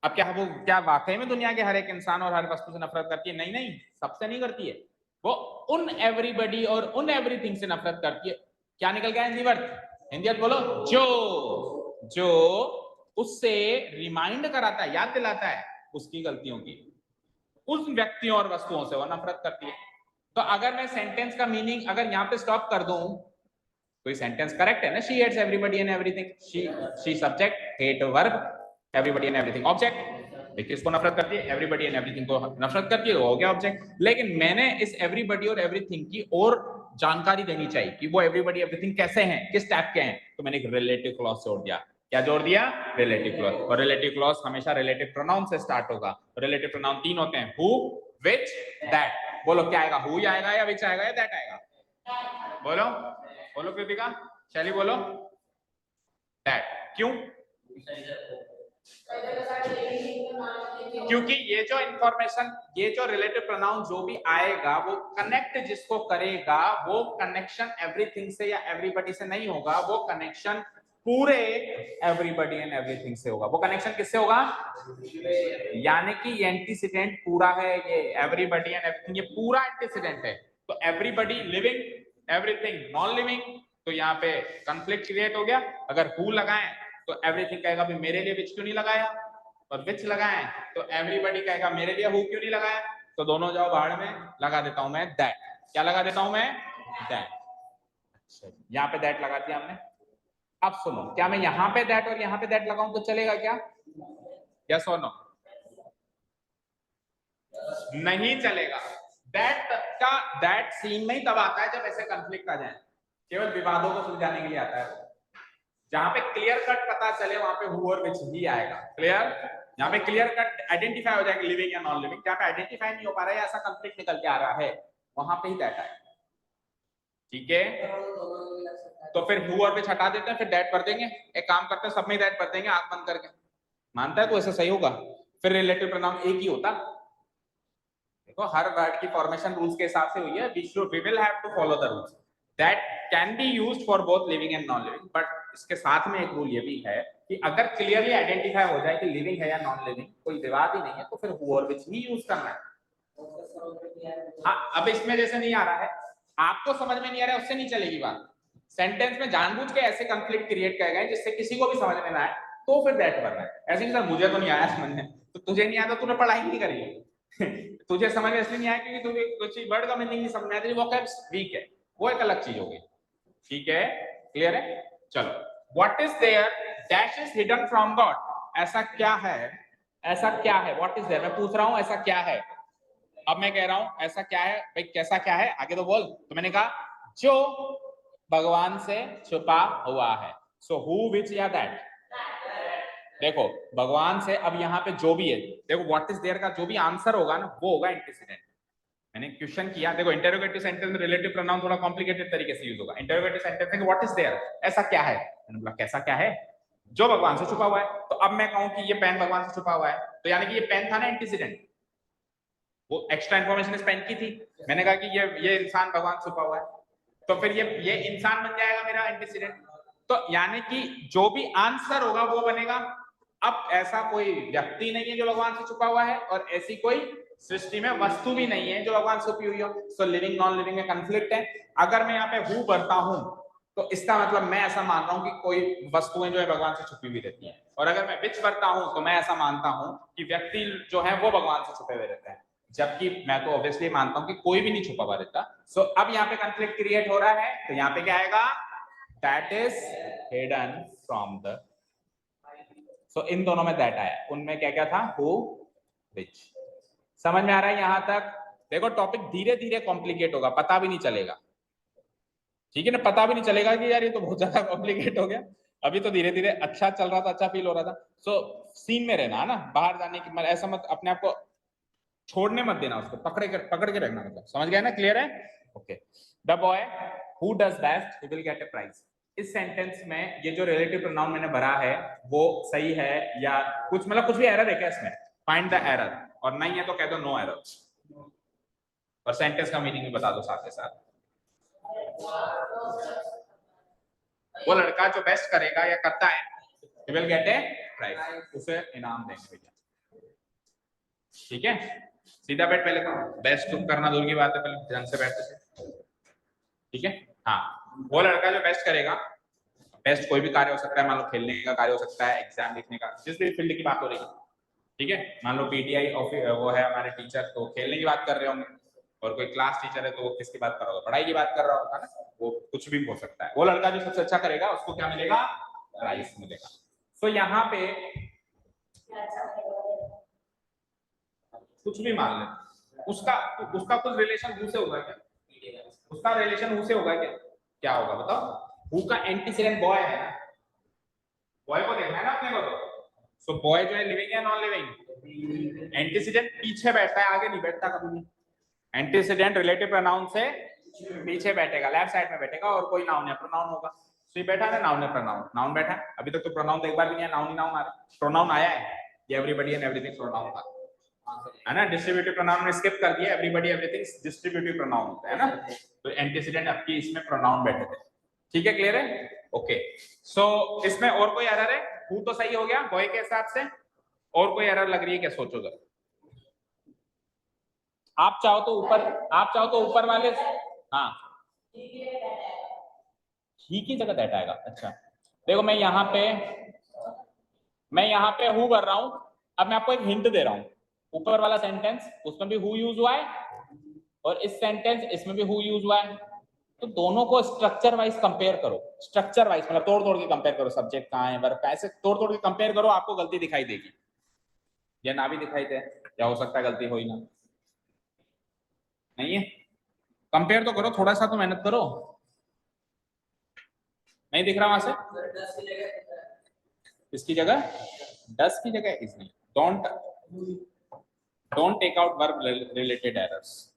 A: अब क्या वो क्या वाकई में दुनिया के हर एक इंसान और हर वस्तु से नफरत करती है? नहीं नहीं, सबसे नहीं करती है, वो उन एवरीबडी और उन एवरीथिंग से नफरत करती है। क्या निकल गया हिंदी वर्ड? हिंदी अर्थ बोलो, जो उससे रिमाइंड कराता है, याद दिलाता है उसकी गलतियों की, उस व्यक्तियों और वस्तुओं से वो नफरत करती है। तो अगर मैं सेंटेंस का मीनिंग अगर यहाँ पे स्टॉप कर दूं तो ये सेंटेंस करेक्ट है ना? She hates everybody and everything, she subject, hate verb, everybody and everything object. देखिए इसको नफरत करती है, एवरीबडी एंड एवरीथिंग को नफरत करती है, हो गया ऑब्जेक्ट। लेकिन मैंने इस एवरीबडी और एवरीथिंग की और जानकारी देनी चाहिए कि वो एवरीबडी एवरीथिंग कैसे हैं, किस टाइप के हैं, तो मैंने एक रिलेटिव क्लॉज जोड़ दिया। क्या जोड़ दिया? Relative clause. और रिलेटिव क्लॉज हमेशा रिलेटिव प्रोनाउन से स्टार्ट होगा। रिलेटिव प्रोनाउन 3 होते हैं, हु, विच, दैट। बोलो क्या आएगा? हु आएगा या विच आएगा या दैट आएगा? बोलो बोलो कृतिका, शैली बोलो। दैट। क्यों? क्योंकि ये जो इंफॉर्मेशन, ये जो रिलेटिव प्रोनाउन जो भी आएगा वो कनेक्ट जिसको करेगा, वो कनेक्शन एवरीथिंग से या एवरीबडी से नहीं होगा, वो कनेक्शन पूरे एवरीबडी एंड एवरीथिंग से होगा। वो कनेक्शन किससे होगा? यानी कि एंटीसीडेंट पूरा है ये, एवरीबडी एंड एवरीथिंग, ये पूरा एंटीसीडेंट है। तो everybody living, everything non living, तो यहाँ पे कंफ्लिक्ट क्रिएट हो गया। अगर हु लगाएं तो एवरीथिंग कहेगा भी मेरे लिए विच क्यों नहीं लगाया, और विच लगाएं तो एवरीबडी कहेगा मेरे लिए हु क्यों नहीं लगाया। तो दोनों जाओ बाहर में, लगा देता हूं मैं दैट। क्या लगा देता हूं मैं? दैट। अच्छा, यहाँ पे दैट लगा दिया हमने। अब सुनो, क्या मैं यहाँ पे दैट और यहाँ पे दैट लगाऊं तो चलेगा क्या? यस और नो? नहीं चलेगा। दैट सीन में ही तब आता है जब ऐसे कॉन्फ्लिक्ट आ जाए, केवल विवादों को सुलझाने के लिए आता है। जहां पे क्लियर कट पता चले वहां पे हु और विच ही आएगा। क्लियर, जहां पे क्लियर कट आइडेंटिफाई हो जाएगा लिविंग या नॉन लिविंग, जहां पे आइडेंटिफाई नहीं हो पा रहा है, ऐसा कंफ्लिक्ट निकल के आ रहा है, वहां पे ही दैट आएगा। ठीक है, तो फिर हु और विच हटा देते हैं, फिर दैट भर देंगे। एक काम करते हैं, सब में दैट भर देंगे आंख बंद करके। मानता है तो ऐसा सही होगा, फिर रिलेटिव प्रोनाउन एक ही होता। देखो हर वर्ड की फॉर्मेशन रूल्स के हिसाब से हुई है, we will have to follow the rules that can be used for both living and non living. But इसके साथ में एक रूल ये भी है कि अगर क्लियरली आइडेंटिफाई हो जाए कि लिविंग है या नॉन लिविंग, कोई विवाद ही नहीं है, तो फिर हु और विच ही यूज करना है। हाँ, अब इसमें जैसे नहीं आ रहा है, आपको समझ में नहीं आ रहा है, उससे नहीं चलेगी बात। सेंटेंस में जानबूझ के ऐसे कंफ्लिक्ट क्रिएट किए गए जिससे किसी को भी समझ में ना आए, तो फिर दैट भरना है। ऐसे नहीं सर मुझे तो नहीं आया समझ में, तो तुझे नहीं आया तो तूने पढ़ाई नहीं करी तुझे समझ में इसलिए नहीं आया क्योंकि तुझे कुछ वर्ड का मीनिंग नहीं समझ में आया, वोकैब्स वीक है, वो एक अलग चीज होगी। ठीक है, क्लियर है? चलो, what is there dash is hidden from God. ऐसा क्या है, ऐसा क्या है, व्हाट इज देयर, मैं पूछ रहा हूं ऐसा क्या है। अब मैं कह रहा हूं ऐसा क्या है, भाई कैसा क्या है, आगे तो बोल। तो मैंने कहा जो भगवान से छुपा हुआ है। सो हु विच या दैट। देखो भगवान से, अब यहाँ पे जो भी है, देखो व्हाट इज देयर का जो भी आंसर होगा ना वो होगा एंटीसीडेंट। मैंने क्वेश्चन किया, देखो इंटरोगेटिव सेंटेंस में रिलेटिव प्रोनाउन थोड़ा कॉम्प्लिकेटेड तरीके से यूज होगा। इंटरोगेटिव सेंटेंस में व्हाट इज देयर, ऐसा क्या है, मैंने बोला कैसा क्या है, जो भगवान से छुपा हुआ है। तो अब मैं कहूं कि ये पेन भगवान से छुपा हुआ है, तो यानी कि ये पेन था ना एंटीसीडेंट, वो एक्स्ट्रा इंफॉर्मेशन इस पेन की थी। मैंने कहा कि ये इंसान भगवान से छुपा हुआ है, तो फिर ये इंसान बन जाएगा मेरा एंटीसीडेंट। तो यानी कि जो भी आंसर होगा वो बनेगा। अब ऐसा कोई व्यक्ति नहीं है जो भगवान से छुपा हुआ है, और ऐसी कोई सृष्टि में वस्तु भी नहीं है जो भगवान से छुपी हुई हो। सो लिविंग नॉन लिविंग में कंफ्लिक्ट है। अगर मैं यहाँ पे हु भरता हूं तो इसका मतलब मैं ऐसा मान रहा हूं कि कोई वस्तुएं जो है भगवान से छुपी हुई रहती हैं, और अगर मैं विच भरता हूं तो मैं ऐसा मानता हूं कि व्यक्ति जो है वो भगवान से छुपे हुए रहते हैं, जबकि मैं तो ऑब्वियसली मानता हूं कि कोई भी नहीं छुपा हुआ रहता। सो अब यहाँ पे कंफ्लिक्ट क्रिएट हो रहा है, तो यहाँ पे क्या आएगा, that is hidden from the. So इन दोनों में दैट आया, उनमें क्या क्या था, हु विच। समझ में आ रहा है यहां तक? देखो टॉपिक धीरे धीरे कॉम्प्लिकेट होगा, पता भी नहीं चलेगा। ठीक है ना, पता भी नहीं चलेगा कि यार ये तो बहुत ज्यादा कॉम्प्लिकेट हो गया। अभी तो धीरे धीरे अच्छा चल रहा था, अच्छा फील हो रहा था। सो सीन में रहना है ना, बाहर जाने की ऐसा मत, अपने आप को छोड़ने मत देना, उसको पकड़ के रखना, मतलब समझ गया ना, क्लियर है? Okay, the boy who does best he will get a prize. इस सेंटेंस में ये जो रिलेटिव प्रोनाउन मैंने भरा है वो सही है या कुछ, मतलब कुछ भी एरर है क्या इसमें, फाइंड द एरर, और नहीं है तो कह दो नो एरर, और सेंटेंस का मीनिंग भी बता दो साथ के साथ। वो लड़का जो बेस्ट करेगा या करता है he will get a prize, उसे इनाम देंगे भैया। ठीक है, सीधा बैठ, पहले तो बेस्ट करना दूर की बात है, पहले ढंग से बैठते थे। ठीक है, हाँ, वो लड़का जो बेस्ट करेगा, बेस्ट कोई भी कार्य हो सकता है, मान लो खेलने का कार्य हो सकता है, एग्जाम लिखने का, जिस भी फील्ड की बात हो रही है। ठीक है, मान लो पीटीआई वो है हमारे टीचर, तो खेलने की बात कर रहे होंगे, और कोई क्लास टीचर है तो वो किसकी बात कर रहा होगा, पढ़ाई की बात कर रहा होगा ना, वो कुछ भी हो सकता है। वो लड़का जो सबसे अच्छा करेगा उसको क्या मिलेगा, प्राइज मिलेगा। तो यहाँ पे कुछ भी मान ले, उसका उसका कुछ रिलेशन हु से होगा क्या, उसका रिलेशन हु से होगा क्या, क्या होगा बताओ? हु का एंटीसीडेंट बॉय है ना, बॉय को देखना है ना अपने को, तो सो बॉय जो है लिविंग या नॉन लिविंग, एंटीसीडेंट पीछे बैठता है, आगे नहीं बैठता कभी भी। एंटीसीडेंट रिलेटिव प्रोनाउन से पीछे बैठेगा, लेफ्ट साइड में बैठेगा, और कोई नाउन या प्रोनाउन होगा। सो बैठा है नाउन या प्रोनाउन, नाउन बैठा है, अभी तक तो प्रोनाउन तो एक बार भी नहीं है, नाउन ही नाउन आ रहा है। प्रोनाउन आया है, ये एवरीबॉडी एंड एवरीथिंग प्रोनाउन था, है ना। डिस्ट्रीब्यूटिव प्रोनाउन में स्किप कर दिया, एवरीबॉडी एवरीथिंग डिस्ट्रीब्यूटिव प्रोनाउन होता है ना, तो एंटीसीडेंट आपकी इसमें प्रोनाउन बैठे थे। ठीक है, क्लियर है? ओके, सो इसमें और कोई एरर है? हु तो सही हो गया बॉय के हिसाब से, और कोई एरर लग रही है क्या, सोचो जरा। आप चाहो तो ऊपर, आप चाहो तो ऊपर वाले, हाँ ही की जगह दैट आएगा। अच्छा देखो, मैं यहाँ पे हु भर रहा हूं। अब मैं आपको एक हिंट दे रहा हूं, ऊपर वाला सेंटेंस उसमें भी हु यूज हुआ है, और इस सेंटेंस इसमें भी हु यूज हुआ है। तो दोनों को स्ट्रक्चर वाइज कंपेयर करो, स्ट्रक्चर वाइज मतलब तोड़ तोड़ के कंपेयर करो, सब्जेक्ट कहाँ है, वर्ब, ऐसे तोड़ तोड़ के कंपेयर करो, आपको गलती दिखाई देगी, या ना भी दिखाई दे, या हो सकता है गलती हो ही ना। नहीं है? कंपेयर तो करो, थोड़ा सा तो मेहनत करो। नहीं दिख रहा वहां से? इसकी जगह 10 की जगह इज नहीं। Don't take out verb related errors.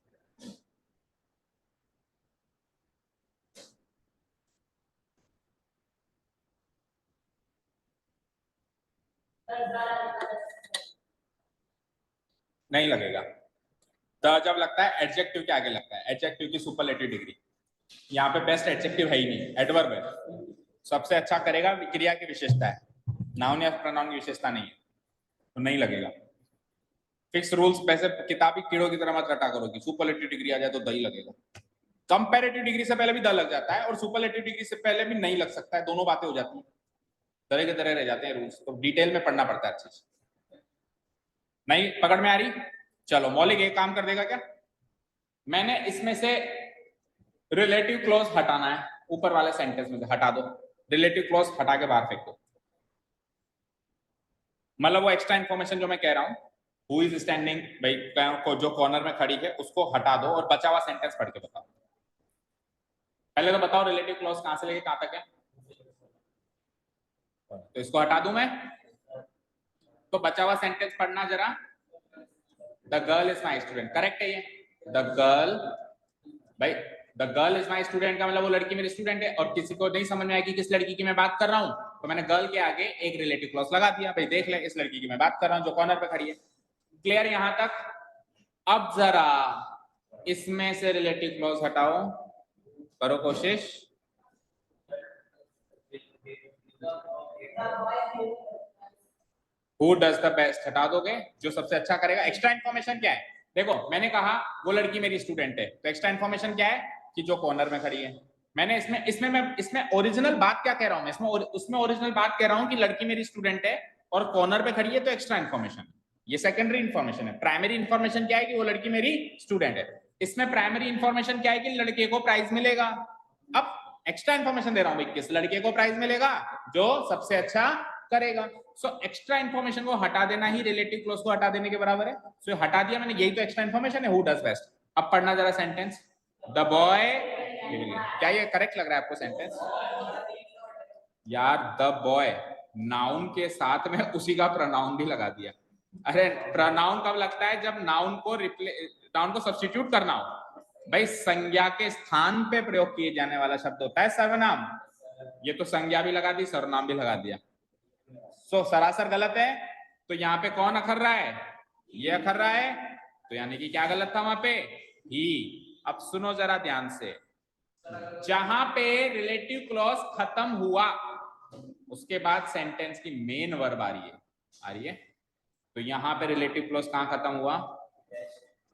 A: नहीं लगेगा। द जब लगता है एडजेक्टिव के आगे लगता है, एडजेक्टिव की सुपरलेटिव डिग्री। यहाँ पे बेस्ट एडजेक्टिव है ही नहीं, एडवर्ब है। सबसे अच्छा करेगा क्रिया की विशेषता है, नाउन या प्रोनाउन की विशेषता नहीं है, तो नहीं लगेगा। फिक्स रूल्स वैसे किताबी कीड़ों की तरह मत रटा करो कि सुपरलेटिव डिग्री आ जाए तो दही लगेगा। कंपैरेटिव डिग्री से पहले भी द लग जाता है और सुपरलेटिव डिग्री से पहले भी नहीं लग सकता है, दोनों बातें हो जाती हैं, तरह के तरह रह जाते हैं रूल्स, तो डिटेल में पढ़ना पड़ता है चीज। नहीं पकड़ में आ रही? चलो मौलिक एक काम कर देगा क्या, मैंने इसमें से रिलेटिव क्लॉज हटाना है, ऊपर वाले सेंटेंस में हटा दो, रिलेटिव क्लॉज हटा के बाहर फेंक दो। मतलब वो एक्स्ट्रा इन्फॉर्मेशन जो मैं कह रहा हूं, हु इज स्टैंडिंग, भाई को जो कॉर्नर में खड़ी है उसको हटा दो और बचा हुआ सेंटेंस पढ़ के बताओ। पहले तो बताओ रिलेटिव क्लॉज कहां से लेके कहां तक है, तो इसको हटा दूं मैं, तो बचा हुआ सेंटेंस पढ़ना जरा। The girl is my student, correct है ये? द गर्ल, भाई the girl is my student का मतलब वो लड़की मेरी स्टूडेंट है, और किसी को नहीं समझ में आएगी किस लड़की की मैं बात कर रहा हूं, तो मैंने गर्ल के आगे एक रिलेटिव क्लॉज लगा दिया, भाई देख ले इस लड़की की मैं बात कर रहा हूं जो कॉर्नर पे खड़ी है। क्लियर यहां तक? अब जरा इसमें से रिलेटिव क्लॉज हटाओ, करो कोशिश। हु डज द बेस्ट हटा दोगे, जो सबसे अच्छा करेगा। एक्स्ट्रा इन्फॉर्मेशन क्या है, देखो मैंने कहा वो लड़की मेरी स्टूडेंट है, तो एक्स्ट्रा इन्फॉर्मेशन क्या है कि जो कॉर्नर में खड़ी है। मैंने इसमें ओरिजिनल बात क्या कह रहा हूं मैं, उसमें ओरिजिनल बात कह रहा हूं कि लड़की मेरी स्टूडेंट है और कॉर्नर पे खड़ी है, तो एक्स्ट्रा इन्फॉर्मेशन। ये सेकेंडरी इन्फॉर्मेशन है। प्राइमरी इन्फॉर्मेशन क्या है कि वो लड़की मेरी स्टूडेंट है। इसमें प्राइमरी इन्फॉर्मेशन क्या है कि लड़के को प्राइज मिलेगा। अब एक्स्ट्रा इन्फॉर्मेशन दे रहा हूं भाई, किस लड़के को प्राइज मिलेगा, जो सबसे अच्छा करेगा। सो एक्स्ट्रा इन्फॉर्मेशन को हटा देना ही रिलेटिव क्लॉज को हटा देने के बराबर है। सो हटा दिया मैंने, यही तो एक्स्ट्रा इन्फॉर्मेशन है, हु डज बेस्ट। अब पढ़ना जरा सेंटेंस, द बॉय, क्या ये करेक्ट लग रहा है आपको सेंटेंस? यार द बॉय नाउन के साथ में उसी का प्रोनाउन भी लगा दिया। अरे प्रोनाउन कब लगता है, जब नाउन को सब्स्टिट्यूट करना हो। भाई संज्ञा के स्थान पे प्रयोग किए जाने वाला शब्द होता है सर्वनाम, ये तो संज्ञा भी लगा दी सर्वनाम भी लगा दिया, सो सरासर गलत है। तो यहाँ पे कौन अखर रहा है, ये अखर रहा है, तो यानी कि क्या गलत था वहां पे, ही। अब सुनो जरा ध्यान से, जहां पे रिलेटिव क्लॉज खत्म हुआ उसके बाद सेंटेंस की मेन वर्ब आ रही है, तो यहां पे रिलेटिव क्लॉज कहां खत्म हुआ,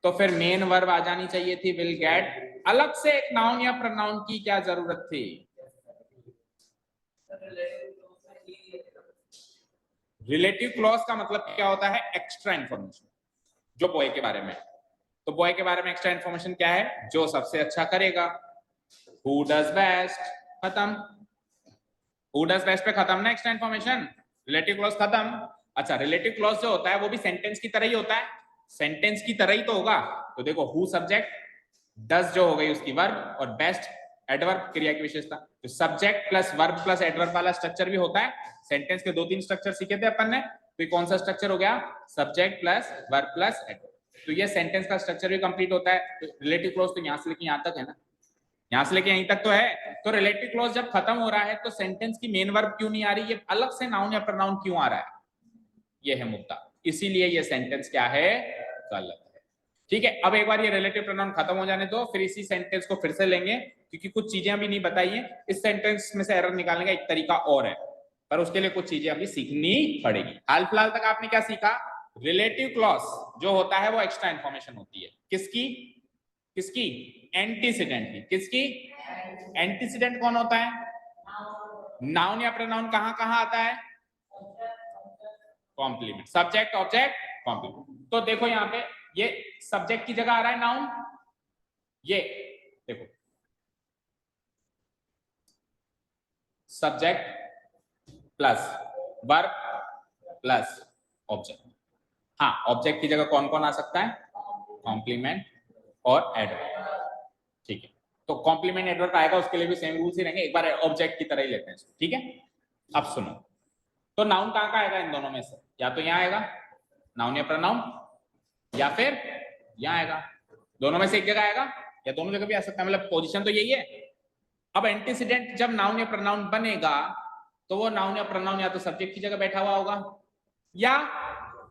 A: तो फिर मेन वर्ब आ जानी चाहिए थी, विल गेट। अलग से एक नाउन या प्रोनाउन की क्या जरूरत थी? रिलेटिव क्लॉज का मतलब क्या होता है, एक्स्ट्रा इंफॉर्मेशन, जो बॉय के बारे में। तो बॉय के बारे में एक्स्ट्रा इंफॉर्मेशन क्या है, जो सबसे अच्छा करेगा। हु डज बेस्ट, खत्म। हु डज बेस्ट पे खत्म ना एक्स्ट्रा इंफॉर्मेशन, रिलेटिव क्लॉज खत्म। अच्छा रिलेटिव क्लॉज जो होता है वो भी सेंटेंस की तरह ही होता है, सेंटेंस की तरह ही तो होगा। तो देखो हु सब्जेक्ट, डज जो हो गई उसकी वर्ब, और बेस्ट एडवर्ब क्रिया की विशेषता। तो subject plus verb plus adverb वाला स्ट्रक्चर भी होता है। सेंटेंस के 2-3 स्ट्रक्चर सीखे थे अपन ने, तो ये कौन सा स्ट्रक्चर हो गया, subject plus verb plus adverb. तो ये सेंटेंस का स्ट्रक्चर भी कंप्लीट होता है। तो रिलेटिव क्लॉज तो यहां से लेके यहां तक है ना, यहां से लेके यहीं तक तो है। तो रिलेटिव क्लॉज जब खत्म हो रहा है तो सेंटेंस की मेन वर्ब क्यों नहीं आ रही, ये अलग से नाउन या प्रोनाउन क्यों आ रहा है, ये है मुद्दा। इसीलिए ये सेंटेंस क्या है, गलत है। ठीक है, अब एक बार ये रिलेटिव प्रोनाउन खत्म हो जाने दो, फिर इसी सेंटेंस को फिर से लेंगे, क्योंकि कुछ चीजें अभी नहीं बताई है। इस सेंटेंस में से एरर निकालने का एक तरीका और है, पर उसके लिए कुछ चीजें अभी सीखनी पड़ेगी। हाल फिलहाल तक आपने क्या सीखा, रिलेटिव क्लॉज जो होता है वो एक्स्ट्रा इंफॉर्मेशन होती है, किसकी किसकी, एंटीसीडेंट की। किसकी, एंटीसीडेंट कौन होता है, नाउन या प्रोनाउन कहां कहां आता है, कॉम्प्लीमेंट, सब्जेक्ट ऑब्जेक्ट कॉम्प्लीमेंट। तो देखो यहाँ पे ये सब्जेक्ट की जगह आ रहा है नाउन, ये देखो subject plus verb plus object. हाँ ऑब्जेक्ट की जगह कौन कौन आ सकता है, कॉम्प्लीमेंट और एडवर्ब, ठीक है। तो कॉम्प्लीमेंट एडवर्ब आएगा, उसके लिए भी सेम रूल्स ही रहेंगे, एक बार ऑब्जेक्ट की तरह ही लेते हैं, ठीक है। अब सुनो, तो नाउन कहाँ का आएगा इन दोनों में से, या तो यहाँ आएगा नाउन या प्रोनाउन, या फिर यहाँ आएगा, दोनों में से एक जगह आएगा, या दोनों जगह भी आ सकता है, मतलब पोजीशन तो यही है। अब एंटीसीडेंट जब नाउन या प्रोनाउन बनेगा तो वो नाउन या प्रोनाउन या तो सब्जेक्ट की जगह बैठा हुआ होगा या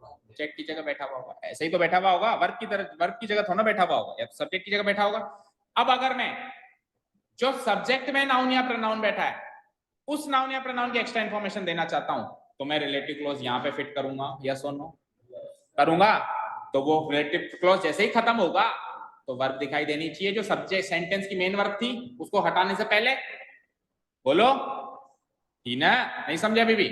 A: ऑब्जेक्ट की जगह बैठा हुआ होगा, ऐसे ही तो बैठा हुआ होगा, वर्ब की तरह, वर्ब की जगह थोड़ा बैठा हुआ होगा, या तो सब्जेक्ट की जगह बैठा होगा। अब अगर मैं जो सब्जेक्ट में नाउन या प्रोनाउन बैठा है उस नाउन या प्रोनाउन की एक्स्ट्रा इंफॉर्मेशन देना चाहता हूं, तो मैं रिलेटिव क्लॉज यहां पे फिट करूंगा, यस और नो करूंगा, तो वो रिलेटिव क्लॉज जैसे ही खत्म होगा तो वर्ब दिखाई देनी चाहिए, जो सब्जेक्ट सेंटेंस की मेन वर्ब थी उसको हटाने से पहले। बोलो ठीक ना, नहीं समझे अभी भी?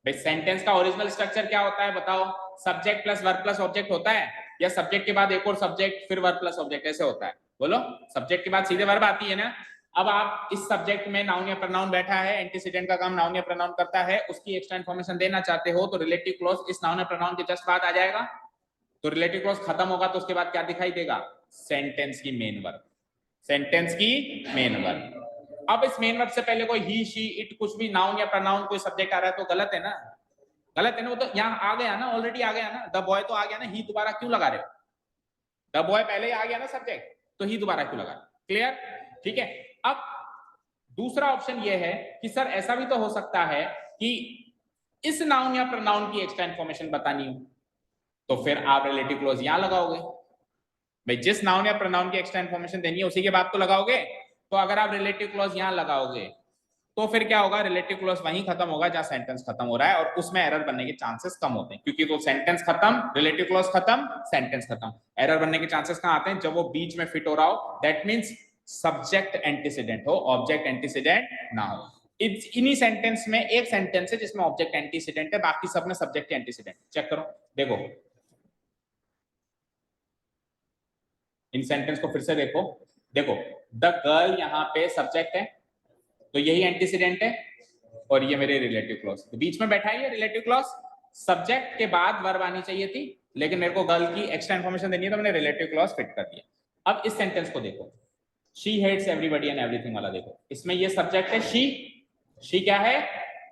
A: भाई सेंटेंस का ओरिजिनल स्ट्रक्चर क्या होता है बताओ, subject plus verb plus object होता है, या सब्जेक्ट के बाद एक और सब्जेक्ट फिर वर्ब प्लस ऑब्जेक्ट, ऐसे होता है? बोलो, सब्जेक्ट के बाद सीधे वर्ब आती है ना। अब आप इस सब्जेक्ट में नाउन या प्रोनाउन बैठा है, एंटीसीडेंट का काम नाउन या प्रोनाउन करता है, उसकी एक्स्ट्रा इंफॉर्मेशन देना चाहते हो, तो रिलेटिव क्लॉज इस नाउन या प्रोनाउन के जस्ट बाद आ जाएगा। तो रिलेटिव क्लॉज खत्म होगा तो उसके बाद क्या दिखाई देगा, सेंटेंस की मेन वर्ब, सेंटेंस की मेन वर्ब। अब इस मेन वर्ब से पहले कोई ही शी इट कुछ भी नाउन या प्रोनाउन कोई सब्जेक्ट आ रहा है तो गलत है ना, गलत है ना, वो तो यहाँ आ गया ना, ऑलरेडी आ गया ना, द बॉय तो आ गया ना, ही दोबारा क्यों लगा रहे हो, द बॉय पहले ही आ गया ना सब्जेक्ट, तो ही दोबारा क्यों लगा, क्लियर, ठीक है। अब दूसरा ऑप्शन ये है कि सर ऐसा भी तो हो सकता है कि इस नाउन या प्रोनाउन की एक्स्ट्रा इंफॉर्मेशन बतानी हो, तो फिर आप रिलेटिव क्लॉज यहां लगाओगे, भाई जिस नाउन या प्रोनाउन की एक्स्ट्रा इंफॉर्मेशन देनी है उसी के बाद तो लगाओगे। तो अगर आप रिलेटिव क्लॉज यहां लगाओगे तो फिर क्या होगा, रिलेटिव क्लॉज वहीं खत्म होगा जहां सेंटेंस खत्म हो रहा है, और उसमें एरर बनने के चांसेस कम होते हैं, क्योंकि तो सेंटेंस खत्म, रिलेटिव क्लॉज खत्म, सेंटेंस खत्म, एरर बनने के चांसेस कहां आते हैं, जब वो बीच में फिट हो रहा हो, दैट मींस सब्जेक्ट एंटीसीडेंट हो, ऑब्जेक्ट एंटीसीडेंट ना हो। इन्हीं सेंटेंस में एक सेंटेंस है जिसमें ऑब्जेक्ट एंटीसीडेंट है, बाकी सब में सब्जेक्ट एंटीसीडेंट। चेक करो, देखो इन सेंटेंस को फिर से देखो, देखो द गर्ल यहाँ पे सब्जेक्ट है, तो यही एंटीसीडेंट है, और ये मेरे रिलेटिव क्लॉज, तो बीच में बैठा है ये रिलेटिव क्लॉज, सब्जेक्ट के बाद वर्ब आनी चाहिए थी, लेकिन मेरे को गर्ल की एक्स्ट्रा इंफॉर्मेशन देनी है तो मैंने रिलेटिव क्लॉज फिट कर दिया। अब इस सेंटेंस को देखो, she hates everybody and everything वाला देखो, इसमें ये सब्जेक्ट है शी क्या है,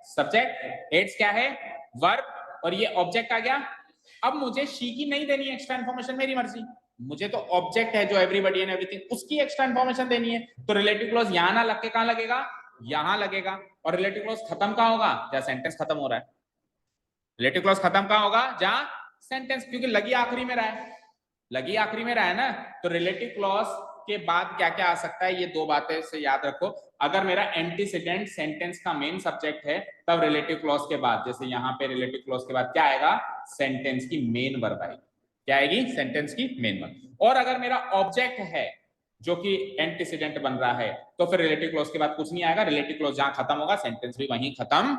A: सब्जेक्ट, हेट्स क्या है, वर्ब, और ये ऑब्जेक्ट आ गया। अब मुझे शी की नहीं देनी है एक्स्ट्रा इंफॉर्मेशन, मेरी मर्जी, मुझे तो ऑब्जेक्ट है जो एवरीबॉडी एंड एवरीथिंग उसकी एक्स्ट्रा इंफॉर्मेशन देनी है, तो रिलेटिव क्लॉज यहां ना लग के कहां लगेगा, यहां लगेगा, और रिलेटिव क्लॉज खत्म कहां होगा, जहां सेंटेंस खत्म हो रहा है, रिलेटिव क्लॉज खत्म कहां होगा, जहां सेंटेंस, क्योंकि लगी आखिरी में रहा है, लगी आखिरी में रहा है ना, तो रिलेटिव क्लॉज के बाद क्या क्या आ सकता है, ये दो बातें से याद रखो। अगर मेरा एंटीसीडेंट सेंटेंस का मेन सब्जेक्ट है तब रिलेटिव क्लॉज के बाद, जैसे यहां पे रिलेटिव क्लॉज के बाद क्या आएगा, सेंटेंस की मेन वर्ब आएगी, क्या आएगी, सेंटेंस की मेन वर्ब। और अगर मेरा ऑब्जेक्ट है जो कि एंटीसीडेंट बन रहा है तो फिर रिलेटिव क्लॉज के बाद कुछ नहीं आएगा, रिलेटिव क्लॉज जहां खत्म होगा सेंटेंस भी वहीं खत्म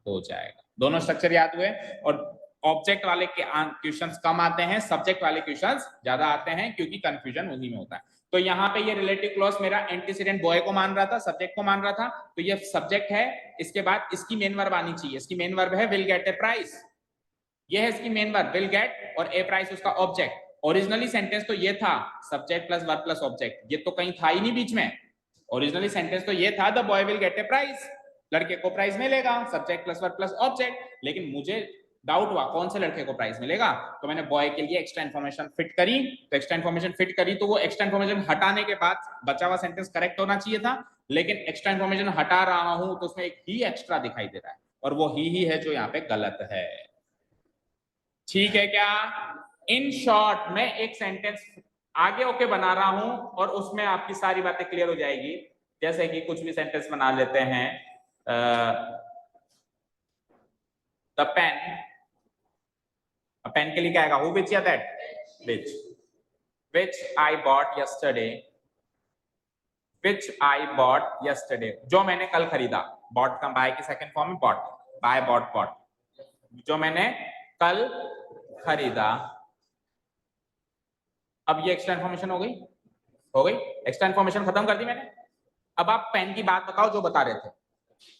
A: हो जाएगा। दोनों स्ट्रक्चर याद हुए, और ऑब्जेक्ट वाले के क्वेश्चंस कम आते हैं, सब्जेक्ट वाले क्वेश्चंस ज्यादा आते हैं, क्योंकि कंफ्यूजन उन्हीं में होता है। तो यहाँ पे ये रिलेटिव क्लॉज मेरा एंटीसीडेंट बॉय को मान रहा था, सब्जेक्ट को मान रहा था, तो ये सब्जेक्ट है, इसके बाद इसकी मेन वर्ब आनी चाहिए, इसकी मेन वर्ब है विल गेट ए प्राइस, ये है इसकी मेन वर्ब विल गेट, और ए प्राइस उसका ऑब्जेक्ट। ओरिजिनली सेंटेंस तो ये था subject plus verb plus object, ये तो कहीं था ही नहीं बीच में, ओरिजिनली सेंटेंस तो ये था the boy will get A price, लड़के को प्राइज मिलेगा, subject plus verb plus object, लेकिन मुझे डाउट हुआ कौन से लड़के को प्राइज मिलेगा, तो मैंने बॉय के लिए एक्स्ट्रा इन्फॉर्मेशन फिट करी, तो एक्स्ट्रा इन्फॉर्मेशन फिट करी तो वो एक्स्ट्रा इन्फॉर्मेशन हटाने के बाद बचा हुआ सेंटेंस करेक्ट होना चाहिए था, लेकिन एक्स्ट्रा इन्फॉर्मेशन हटा रहा हूं तो उसमें एक ही एक्स्ट्रा दिखाई दे रहा है, और वो ही है जो यहाँ पे गलत है, ठीक है क्या। इन शॉर्ट मैं एक सेंटेंस आगे होके बना रहा हूं और उसमें आपकी सारी बातें क्लियर हो जाएगी, जैसे कि कुछ भी सेंटेंस बना लेते हैं, द पेन के लिए क्या आएगा, हु विच या that, which I bought yesterday, which I bought yesterday, जो मैंने कल खरीदा, बॉट का बाय की सेकंड फॉर्म में बॉट, बाय बॉट बॉट, जो मैंने कल खरीदा। अब ये एक्स्ट्रा इन्फॉर्मेशन हो गई, एक्स्ट्रा इन्फॉर्मेशन खत्म कर दी मैंने। अब आप पेन की बात बताओ जो बता रहे थे,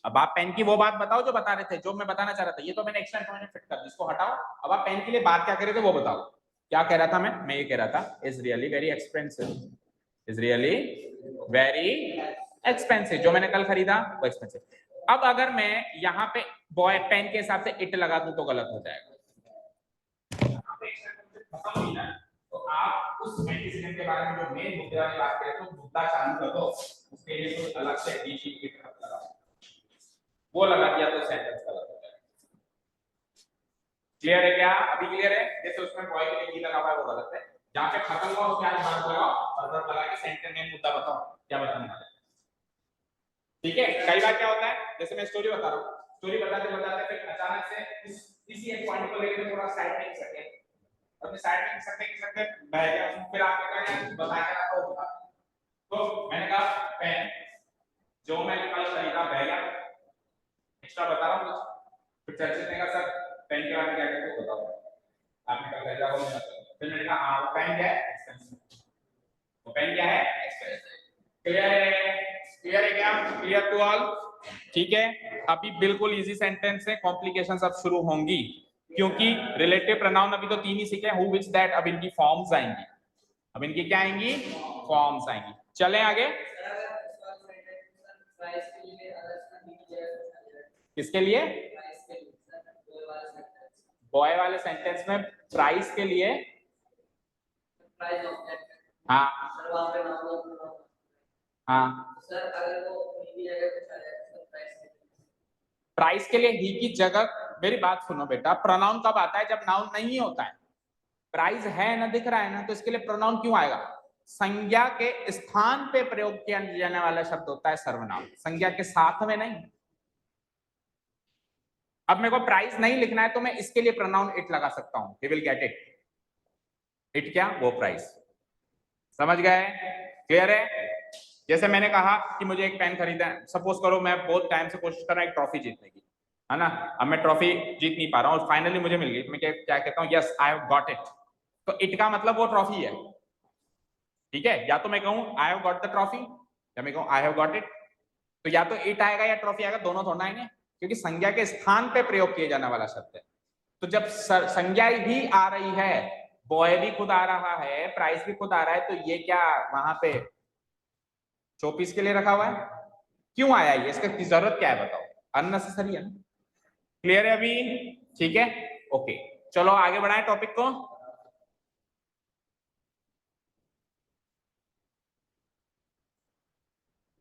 A: अब आप पेन की वो बात बताओ जो बता रहे थे, जो मैं बताना चाह रहा था, ये तो मैंने एक्स्ट्रा इन्फॉर्मेशन फिट कर दी, इसको हटाओ। अब आप पेन के लिए बात क्या कर रहे थे वो बताओ, क्या कह रहा था मैं ये कह रहा था is really very expensive, is really very expensive. जो मैंने कल खरीदा वो एक्सपेंसिव। अब अगर मैं यहाँ पे बॉय पेन के हिसाब से इट लगा दूं तो गलत हो जाएगा। तो आप उस एंटीसीडेंट के बारे में जो मेन मुद्दे वाली बात करें तो मुद्दा चालू कर दो, उसके लिए कुछ अलग से डीसी की तरफ लगा, वो लगा दिया तो सेंटेंस गलत हो जाएगा। क्लियर है क्या? अभी क्लियर है? जैसे उसमें बॉय के लिए ही लगा हुआ है वो गलत है, जहां पे खत्म हुआ उसके आगे बात लगाओ और वर्ब लगा के सेंटेंस में मुद्दा बताओ क्या बताने वाले। ठीक है? कई बार क्या होता है, जैसे मैं स्टोरी बता रहा हूँ, स्टोरी बताते बताते फिर अचानक से इसी एक पॉइंट को लेकर थोड़ा साइड में सके, और साइड में सकते बह गया, फिर आपने कहा बता के रखा होगा। तो मैंने कहा पेन जो मैं कल खरीदा बह गया, एक्स्ट्रा बता रहा हूँ कुछ, फिर चर्चित ने कहा सर पेन के बारे में क्या कहते हो बताओ, आपने कल खरीदा वो फिर मैंने कहा हाँ वो पेन क्या है, एक्सपेंसिव। वो पेन क्या है, एक्सपेंसिव। क्लियर है? क्लियर है क्या? Clear to all? ठीक है, अभी बिल्कुल इजी सेंटेंस है, कॉम्प्लिकेशंस अब शुरू होंगी क्योंकि रिलेटिव प्रोनाउन अभी तो 3 ही सीखे, हु विच दैट, अब इनकी फॉर्म्स आएंगी, अब इनकी क्या आएंगी, फॉर्म्स आएंगी। चलें आगे। किसके लिए? बॉय वाले सेंटेंस में प्राइस के लिए, हाँ हाँ, प्राइस के लिए ही की जगह, मेरी बात सुनो बेटा, प्रोनाउन कब आता है, जब नाउन नहीं होता है। प्राइस है ना, दिख रहा है ना, तो इसके लिए प्रोनाउन क्यों आएगा? संज्ञा के स्थान पे प्रयोग किया जाने वाला शब्द होता है सर्वनाम, संज्ञा के साथ में नहीं। अब मेरे को प्राइस नहीं लिखना है तो मैं इसके लिए प्रोनाउन इट लगा सकता हूं, ही विल गेट इट। इट क्या? वो प्राइस। समझ गए? क्लियर है? जैसे मैंने कहा कि मुझे एक पेन खरीदा है, सपोज करो मैं बहुत टाइम से कोशिश कर रहा हूं एक ट्रॉफी जीतने की, है ना, अब मैं ट्रॉफी जीत नहीं पा रहा हूं और फाइनली मुझे मिल गई, तो मैं क्या कहता हूं, yes I have got it. तो इट का मतलब वो ट्रॉफी है। ठीक है, या तो मैं कहूं I have got the trophy, या मैं कहूं आई हैव गॉट इट, तो या तो इट आएगा या ट्रॉफी आएगा, दोनों थोड़ा आएंगे, क्योंकि संज्ञा के स्थान पे प्रयोग किए जाने वाला शब्द है। तो जब संज्ञा ही आ रही है, बॉय भी खुद आ रहा है, प्राइस भी खुद आ रहा है, तो ये क्या वहां पे शोपीस के लिए रखा हुआ है? क्यों आया ये, इसका जरूरत क्या है बताओ? अननेसेसरी है। क्लियर है अभी? ठीक है, ओके, चलो आगे बढ़ाएं टॉपिक को।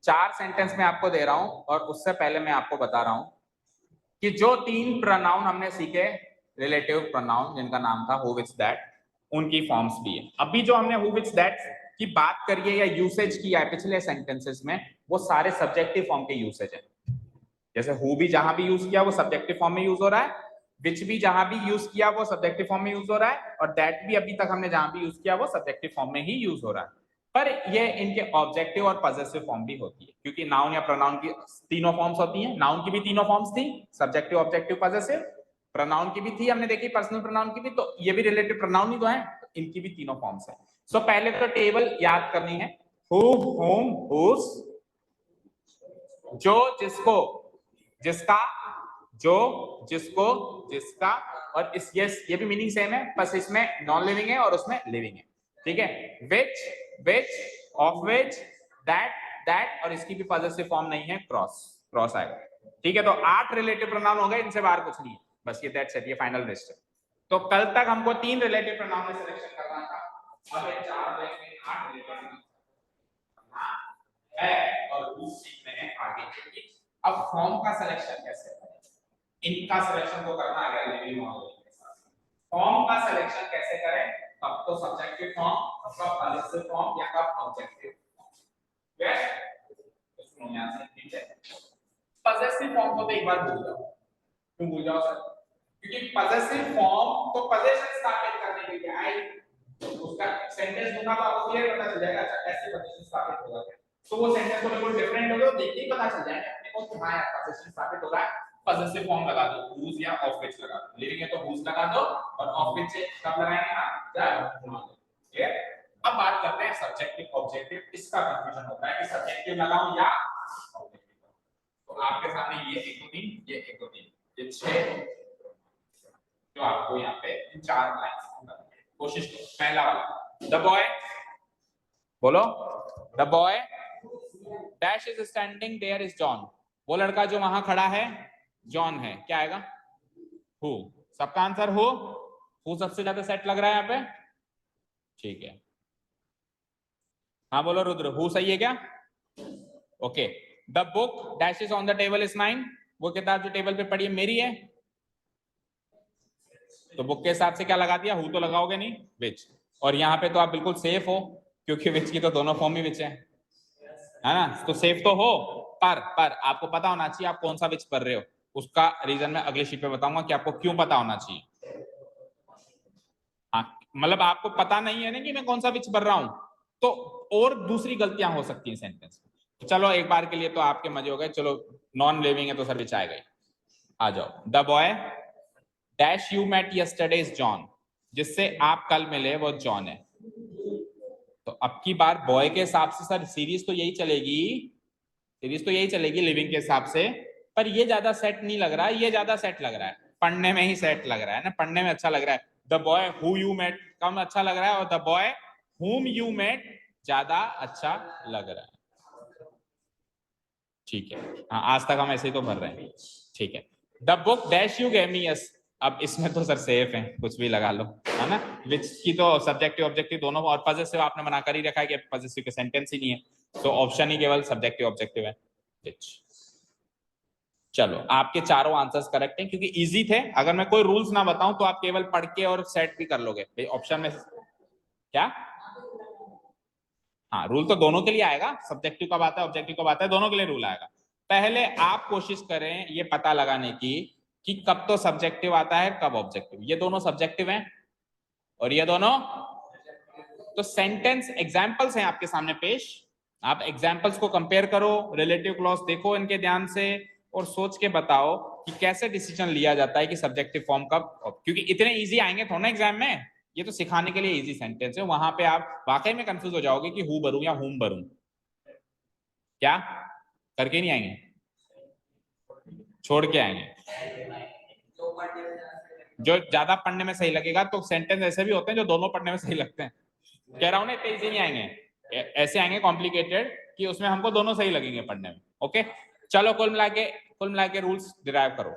A: चार सेंटेंस में आपको दे रहा हूं और उससे पहले मैं आपको बता रहा हूं कि जो 3 प्रोनाउन हमने सीखे, रिलेटिव प्रोनाउन जिनका नाम था हु विच दैट, उनकी फॉर्म्स भी है। अभी जो हमने हु विच दैट की बात करी है या यूसेज किया है पिछले सेंटेंसेस में, वो सारे सब्जेक्टिव फॉर्म के यूसेज है। जैसे हु भी जहां भी यूज किया वो सब्जेक्टिव फॉर्म में यूज हो रहा है, विच भी जहां भी यूज किया वो सब्जेक्टिव फॉर्म में यूज हो रहा है, और दैट भी अभी तक हमने जहां भी यूज किया वो सब्जेक्टिव फॉर्म में ही यूज हो रहा है। पर ये इनके ऑब्जेक्टिव और पॉजेसिव फॉर्म भी होती है, क्योंकि नाउन या प्रोनाउन की तीनों फॉर्म्स होती हैं। नाउन की भी तीनों फॉर्म्स थी, सब्जेक्टिव, ऑब्जेक्टिव, पॉजेसिव। प्रोनाउन की भी थी, हमने देखी पर्सनल प्रोनाउन की भी, तो ये भी रिलेटिव प्रोनाउन ही तो है, इनकी भी तीनों फॉर्म्स है। सो पहले तो टेबल याद करनी है, हु, होम, हुज, जो, जिसको, जिसका, जो, जिसको, जिसका, और इस ये भी मीनिंग सेम है, बस इसमें नॉन लिविंग है और उसमें लिविंग है। ठीक है, विच, विच, ऑफ विच, दैट, दैट, और इसकी भी पॉजेसिव फॉर्म नहीं है, क्रॉस, क्रॉस आएगा। ठीक है, तो 8 रिलेटिव प्रोनाउन हो गए, इनसे बाहर कुछ नहीं है, बस ये दैट्स इट, ये फाइनल लिस्ट है। तो कल तक हमको 3 रिलेटिव प्रोनाउन में सिलेक्शन करना था, अब ये 4 लेंगे, 8 रिलेटिव प्रोनाउन है और रूट सीखने हैं आगे के। अब फॉर्म का सिलेक्शन कैसे करें, इनका सिलेक्शन तो करना है लिविंग मॉडल के साथ। फॉर्म का सिलेक्शन कैसे करें, कब तो सब्जेक्टिव फॉर्म, कब पॉजेसिव फॉर्म, या कब ऑब्जेक्टिव फॉर्म। यस, सुनो यहां से, ठीक है। पॉजेसिव फॉर्म को तो एक बार भूल जाओ। क्यों भूल जाओ सर? क्योंकि पॉजेसिव फॉर्म तो पोजीशन स्थापित करने के लिए आई, उसका सेंटेंस दूंगा तो आपको क्लियर पता चल जाएगा अच्छा कैसे पोजीशन स्थापित होगा। तो वो सेंटेंस तो बिल्कुल डिफरेंट होगा, देख के ही पता चल जाएगा अपने को कि हां यार पोजीशन स्थापित हो रहा है। पॉजेसिव फॉर्म लगा दो, हुज या ऑफ विच लगा दो, लिविंग है तो हुज लगा दो, और ऑफ विच कब लगाएंगे आप, जब मान लो। क्लियर? अब बात करते हैं सब्जेक्टिव ऑब्जेक्टिव। इसका कंफ्यूजन होता है कि सब्जेक्टिव लगाऊं या ऑब्जेक्टिव। तो आपके सामने ये एक दो तीन, ये एक दो तीन, ये 6 जो आपको यहाँ पे 4 लाइंस कोशिश करो। पहला वाला, द बॉय, बोलो, the boy dash is standing there is John, वो लड़का जो वहां खड़ा है जॉन है, क्या आएगा? हु। सबका आंसर हु सबसे ज्यादा सेट लग रहा है यहाँ पे, ठीक है। हाँ बोलो रुद्र, हु सही है क्या? Okay. The book dash is on the table is mine, वो किताब जो टेबल पे पड़ी है मेरी है, तो बुक के हिसाब से क्या लगा दिया, हु तो लगाओगे नहीं, विच। और यहाँ पे तो आप बिल्कुल सेफ हो क्योंकि विच की तो दोनों फॉर्म ही विच है ना, तो सेफ तो हो। पर आपको पता होना चाहिए आप कौन सा विच पढ़ रहे हो, उसका रीजन मैं अगले शीट पे बताऊंगा कि आपको क्यों पता होना चाहिए। हाँ मतलब आपको पता नहीं है ना कि मैं कौन सा विच पढ़ रहा हूं, तो और दूसरी गलतियां हो सकती हैं सेंटेंस में। चलो एक बार के लिए तो आपके मजे हो गए, चलो नॉन लिविंग है तो सर विच आएगा ही। आ जाओ। The boy dash you met yesterday is John, जिससे आप कल मिले वो जॉन है। तो अब की बार बॉय के हिसाब से सर सीरीज तो यही चलेगी, सीरीज तो यही चलेगी लिविंग के हिसाब से, पर ये ज्यादा सेट नहीं लग रहा है, ये ज्यादा सेट लग रहा है, पढ़ने में ही सेट लग रहा है ना, पढ़ने में अच्छा लग रहा है। The boy who you met कम अच्छा लग रहा है, और the boy whom you met ज्यादा अच्छा लग रहा है। ठीक है, हाँ आज तक हम ऐसे ही तो भर रहे हैं, ठीक है। The book dash you gave me yes, अब इसमें तो सर सेफ है, कुछ भी लगा लो, है ना। विच की तो सब्जेक्टिव ऑब्जेक्टिव दोनों, और पॉजिटिव आपने मना कर ही रखा है कि पॉजिटिव के सेंटेंस ही नहीं है, तो ऑप्शन ही केवल सब्जेक्टिव ऑब्जेक्टिव है, विच। चलो आपके चारों आंसर्स करेक्ट हैं क्योंकि इजी थे, अगर मैं कोई रूल्स ना बताऊं तो आप केवल पढ़ के और सेट भी कर लोगे भाई ऑप्शन में क्या। हाँ रूल तो दोनों के लिए आएगा, सब्जेक्टिव का बात है ऑब्जेक्टिव का बात है, दोनों के लिए रूल आएगा। पहले आप कोशिश करें ये पता लगाने की कि कब तो सब्जेक्टिव आता है कब ऑब्जेक्टिव, ये दोनों सब्जेक्टिव हैं और ये दोनों, तो सेंटेंस एग्जांपल्स हैं आपके सामने पेश, आप एग्जांपल्स को कंपेयर करो, रिलेटिव क्लॉज देखो इनके ध्यान से और सोच के बताओ कि कैसे डिसीजन लिया जाता है कि सब्जेक्टिव फॉर्म कब, क्योंकि इतने इजी आएंगे थोड़ा ना एग्जाम में, ये तो सिखाने के लिए इजी सेंटेंस है, वहां पे आप वाकई में कंफ्यूज हो जाओगे कि हु भरूं या हुम भरूं, क्या करके नहीं आएंगे, छोड़ के आएंगे। जो ज्यादा पढ़ने में सही लगेगा, तो सेंटेंस ऐसे भी होते हैं जो दोनों पढ़ने में सही लगते हैं, कह रहा हूं ना इतने इजी नहीं आएंगे, ऐसे आएंगे कॉम्प्लिकेटेड कि उसमें हमको दोनों सही लगेंगे पढ़ने में। ओके चलो कुल मिला के रूल्स डिराइव करो,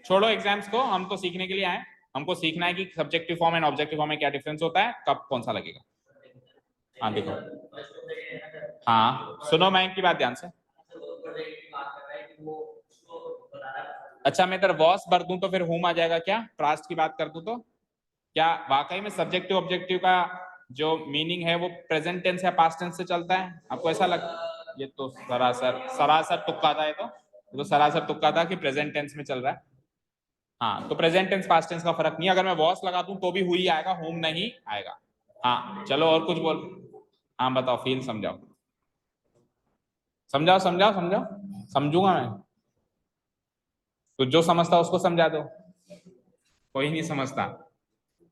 A: छोड़ो एग्जाम्स को, हम तो सीखने के लिए आए, हमको सीखना है कि subjective form and objective form में क्या डिफरेंस होता है, कब कौन सा लगेगा। हाँ देखो, हाँ सुनो मैं की बात ध्यान से, अच्छा मैं इधर वॉस भर दूं तो फिर होम आ जाएगा क्या, पास्ट की बात कर दूं तो, क्या वाकई में सब्जेक्टिव ऑब्जेक्टिव का जो मीनिंग है वो प्रेजेंट टेंस या पास्ट टेंस से चलता है, आपको ऐसा लगता? ये तो सरासर तुक्का था, ये तो सरासर तुक्का था कि प्रेजेंट टेंस में चल रहा है। हाँ तो प्रेजेंट टेंस पास्ट टेंस का फर्क नहीं, अगर मैं वॉस लगा दूं तो भी हुई आएगा, होम नहीं आएगा। हाँ चलो और कुछ बोल, हाँ बताओ फील समझाओ, समझाओ समझूंगा मैं, तो जो समझता उसको समझा दो, कोई नहीं समझता।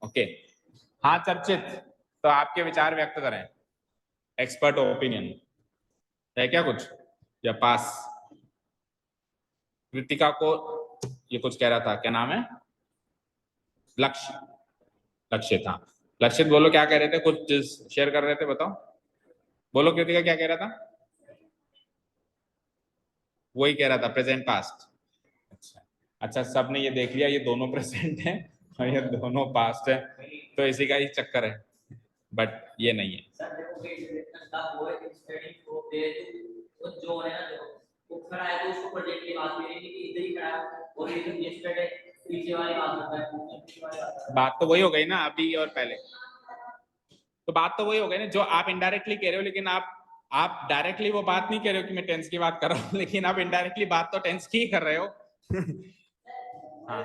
A: ओके हाँ चर्चित, तो आपके विचार व्यक्त करें, एक्सपर्ट ओपिनियन है क्या कुछ, या पास? कृतिका को ये कुछ कह रहा था, क्या नाम है, लक्ष्य, लक्षित, हाँ लक्षित बोलो क्या कह रहे थे, कुछ शेयर कर रहे थे, बताओ बोलो कृतिका क्या कह रहा था, वही कह रहा था प्रेजेंट पास्ट। अच्छा अच्छा सबने ये देख लिया ये दोनों प्रेजेंट है और ये दोनों पास्ट है, तो इसी का ही चक्कर है, बट ये नहीं है। बात तो वही हो गई ना अभी और पहले, तो बात तो वही हो गई ना जो आप इनडायरेक्टली कह रहे हो, लेकिन आप डायरेक्टली वो बात नहीं कह रहे हो कि मैं टेंस की बात कर रहा हूँ, लेकिन आप इनडायरेक्टली बात तो टेंस की ही कर रहे हो। हाँ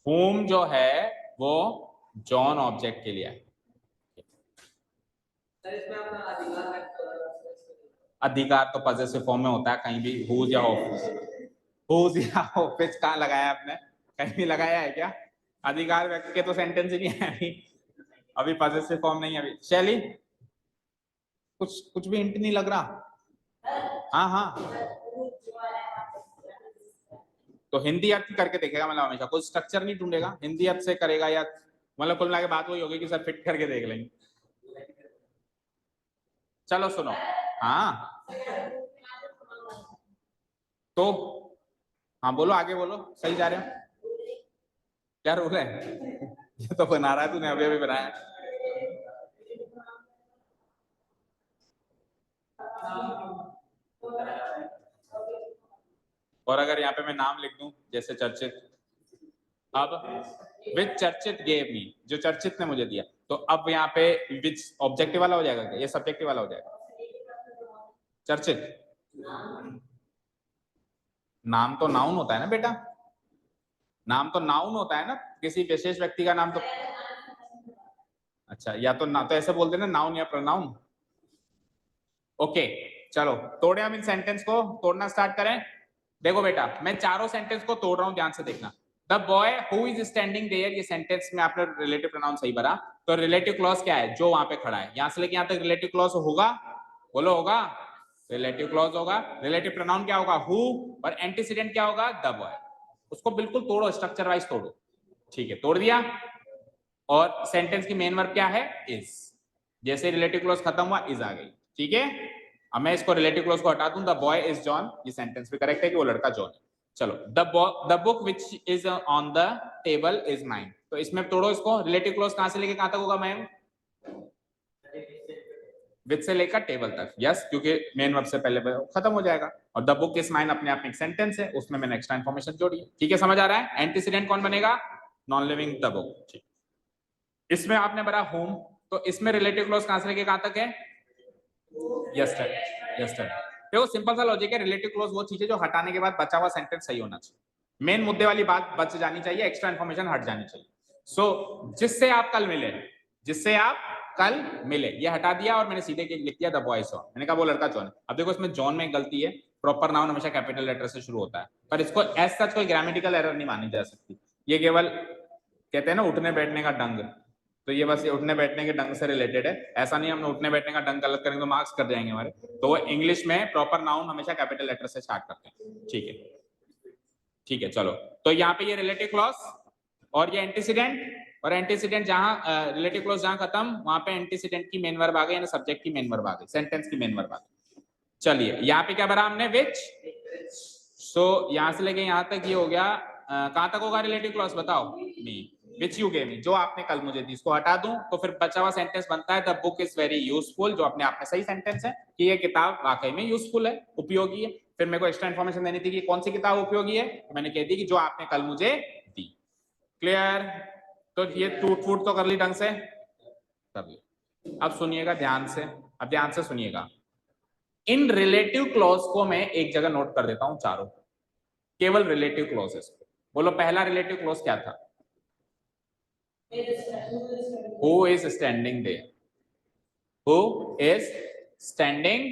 A: होम जो है वो जॉन ऑब्जेक्ट के लिए है, अधिकार तो पॉजेसिव फॉर्म में होता है कहीं भी, हुज या ऑफिस, हुज या ऑफिस कहाँ लगाया आपने, कहीं भी लगाया है क्या, अधिकार व्यक्ति के तो सेंटेंस ही नहीं है अभी, अभी पॉजेसिव फॉर्म नहीं है अभी। शैली कुछ कुछ भी हिंट नहीं लग रहा, हाँ हाँ तो हिंदी अर्थ करके देखेगा, मतलब हमेशा कोई स्ट्रक्चर नहीं ढूंढेगा, हिंदी अर्थ से करेगा, या मतलब कुल मिला के बात वही होगी कि सर फिट करके देख लेंगे। चलो सुनो, हाँ तो हाँ बोलो, आगे बोलो, सही जा रहे हो। क्या रूल है? ये तो बना रहा है तूने, अभी अभी बनाया। और अगर यहाँ पे मैं नाम लिख दूं जैसे चर्चित, अब विच चर्चित गेव मी, जो चर्चित ने मुझे दिया, तो अब यहाँ पे विच ऑब्जेक्टिव वाला हो जाएगा क्या? ये सब्जेक्टिव वाला हो जाएगा। चर्चित नाम तो नाउन होता है ना बेटा, नाम तो नाउन होता है ना, किसी विशेष व्यक्ति का नाम तो। अच्छा, या तो ना तो ऐसे बोलते ना, नाउन या प्रोनाउन। ओके चलो तोड़े हम इन सेंटेंस को, तोड़ना स्टार्ट करें। देखो बेटा मैं चारों सेंटेंस को तोड़ रहा हूं, ध्यान से देखना। The boy who is standing there, ये सेंटेंस में आपने रिलेटिव प्रोनाउन सही भरा, तो रिलेटिव क्लॉज क्या है? जो वहां पे खड़ा है, यहां से लेके यहां तक रिलेटिव क्लॉज होगा, बोलो होगा, रिलेटिव क्लॉज होगा। रिलेटिव प्रोनाउन क्या होगा? हु, और एंटीसीडेंट क्या होगा? The boy. उसको बिल्कुल तोड़ो, स्ट्रक्चर वाइज तोड़ो। ठीक है, तोड़ दिया। और सेंटेंस की मेन वर्ब क्या है? इज। जैसे रिलेटिव क्लॉज खत्म हुआ, इज आ गई। ठीक है, अब मैं इसको रिलेटिव क्लॉज को हटा दूं, द बॉय इज जॉन, ये सेंटेंस भी करेक्ट है कि वो लड़का जॉन है। चलो, the book which is on the table is mine, तो इसमें तोड़ो इसको। रिलेटिव क्लॉज कहां से लेके कहां तक होगा मैम? विच से लेकर टेबल तक, यस, क्योंकि मेन वर्ब से पहले खत्म हो जाएगा। और द बुक इज माइन अपने आप में एक सेंटेंस है, उसमें मैंने एक्स्ट्रा इन्फॉर्मेशन जोड़ी है। ठीक है, समझ आ रहा है? एंटीसीडेंट कौन बनेगा? Non living the book. ठीक, इसमें आपने भरा होम, तो इसमें रिलेटिव क्लॉज कहां से लेके कहां तक है? Yesterday, yesterday. देखो सिंपल सा लॉजिक है, रिलेटिव क्लॉज वो चीज है जो हटाने के बाद बचा हुआ सेंटेंस सही होना चाहिए, मेन मुद्दे वाली बात बच जानी चाहिए, एक्स्ट्रा इन्फॉर्मेशन हट जानी चाहिए। सो जिससे आप कल मिले, जिससे आप कल मिले, ये हटा दिया और मैंने सीधे लिख दिया द बॉय जॉन, मैंने कहा वो लड़का जॉन। अब देखो इसमें जॉन में गलती है, प्रॉपर नाउन हमेशा कैपिटल लेटर से शुरू होता है, पर इसको एज सच कोई ग्रामेटिकल एरर नहीं मानी जा सकती। ये केवल कहते हैं ना उठने बैठने का ढंग, तो ये बस ये उठने बैठने के ढंग से रिलेटेड है। ऐसा नहीं हमने उठने बैठने का ढंग गलत करेंगे तो मार्क्स कर जाएंगे हमारे। तो इंग्लिश में प्रॉपर नाउन हमेशा कैपिटल लेटर से स्टार्ट करते हैं। ठीक है, ठीक है चलो। तो यहाँ पे ये रिलेटिव क्लॉज और ये एंटीसीडेंट, और एंटीसीडेंट जहां रिलेटिव क्लॉज जहां खत्म, वहां पे एंटीसीडेंट की मेन वर्ब आ गई, यानी सब्जेक्ट की मेन वर्ब आ गई, सेंटेंस की मेन वर्ब आ गई। चलिए यहाँ पे क्या भरा हमने? विच। सो यहाँ से लेके यहाँ तक ये हो गया। कहां तक होगा रिलेटिव क्लॉज? बताओ। मी, विच यू गेव मी, जो आपने कल मुझे दी, इसको हटा दूं तो फिर बचा हुआ सेंटेंस बनता है the book is very useful, जो अपने आप में सही सेंटेंस है कि ये किताब वाकई में यूजफुल है, उपयोगी है। फिर मेरे को एक्स्ट्रा इन्फॉर्मेशन देनी थी कि कौन सी किताब उपयोगी है, तो मैंने कह दी कि जो आपने कल मुझे दी। क्लियर? तो ये टूट फूट तो कर ली ढंग से, कर ली। अब सुनिएगा ध्यान से, अब ध्यान से सुनिएगा। इन रिलेटिव क्लॉज को मैं एक जगह नोट कर देता हूं, चारों, केवल रिलेटिव क्लॉजेस को। बोलो पहला रिलेटिव क्लॉज क्या था? Who is standing there? Who is standing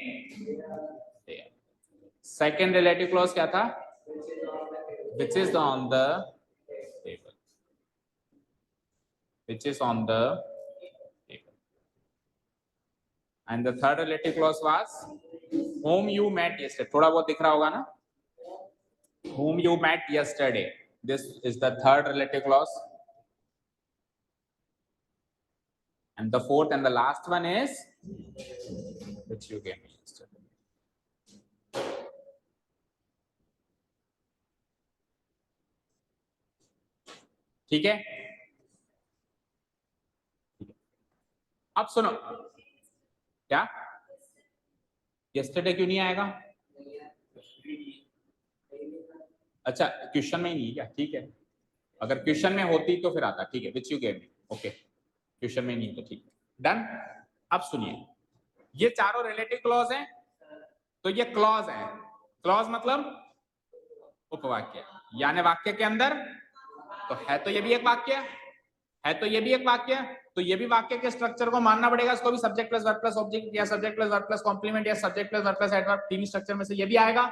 A: there? Second relative clause क्या था? Which is on the table. Which is on the table. And the third relative clause was whom you met yesterday. थोड़ा बहुत दिख रहा होगा ना? Whom you met yesterday. This is the third relative clause. And the fourth and the last one is which you gave me yesterday. ठीक है, अब सुनो, क्या yesterday क्यों नहीं आएगा? अच्छा क्वेश्चन में ही नहीं है क्या? ठीक है, अगर क्वेश्चन में होती तो फिर आता। ठीक है, विच you gave me, okay, question में नहीं तो ठीक है, डन। अब सुनिए, ये चारों रिलेटिव क्लॉज हैं, तो ये क्लॉज है। क्लॉज मतलब उपवाक्य, यानी वाक्य के अंदर, तो है तो ये भी एक वाक्य, है तो ये भी एक वाक्य, तो ये भी वाक्य के स्ट्रक्चर को मानना पड़ेगा, इसको भी subject plus verb plus object या subject plus verb plus complement या subject plus verb plus adverb, तीन स्ट्रक्चर में से ये भी आएगा।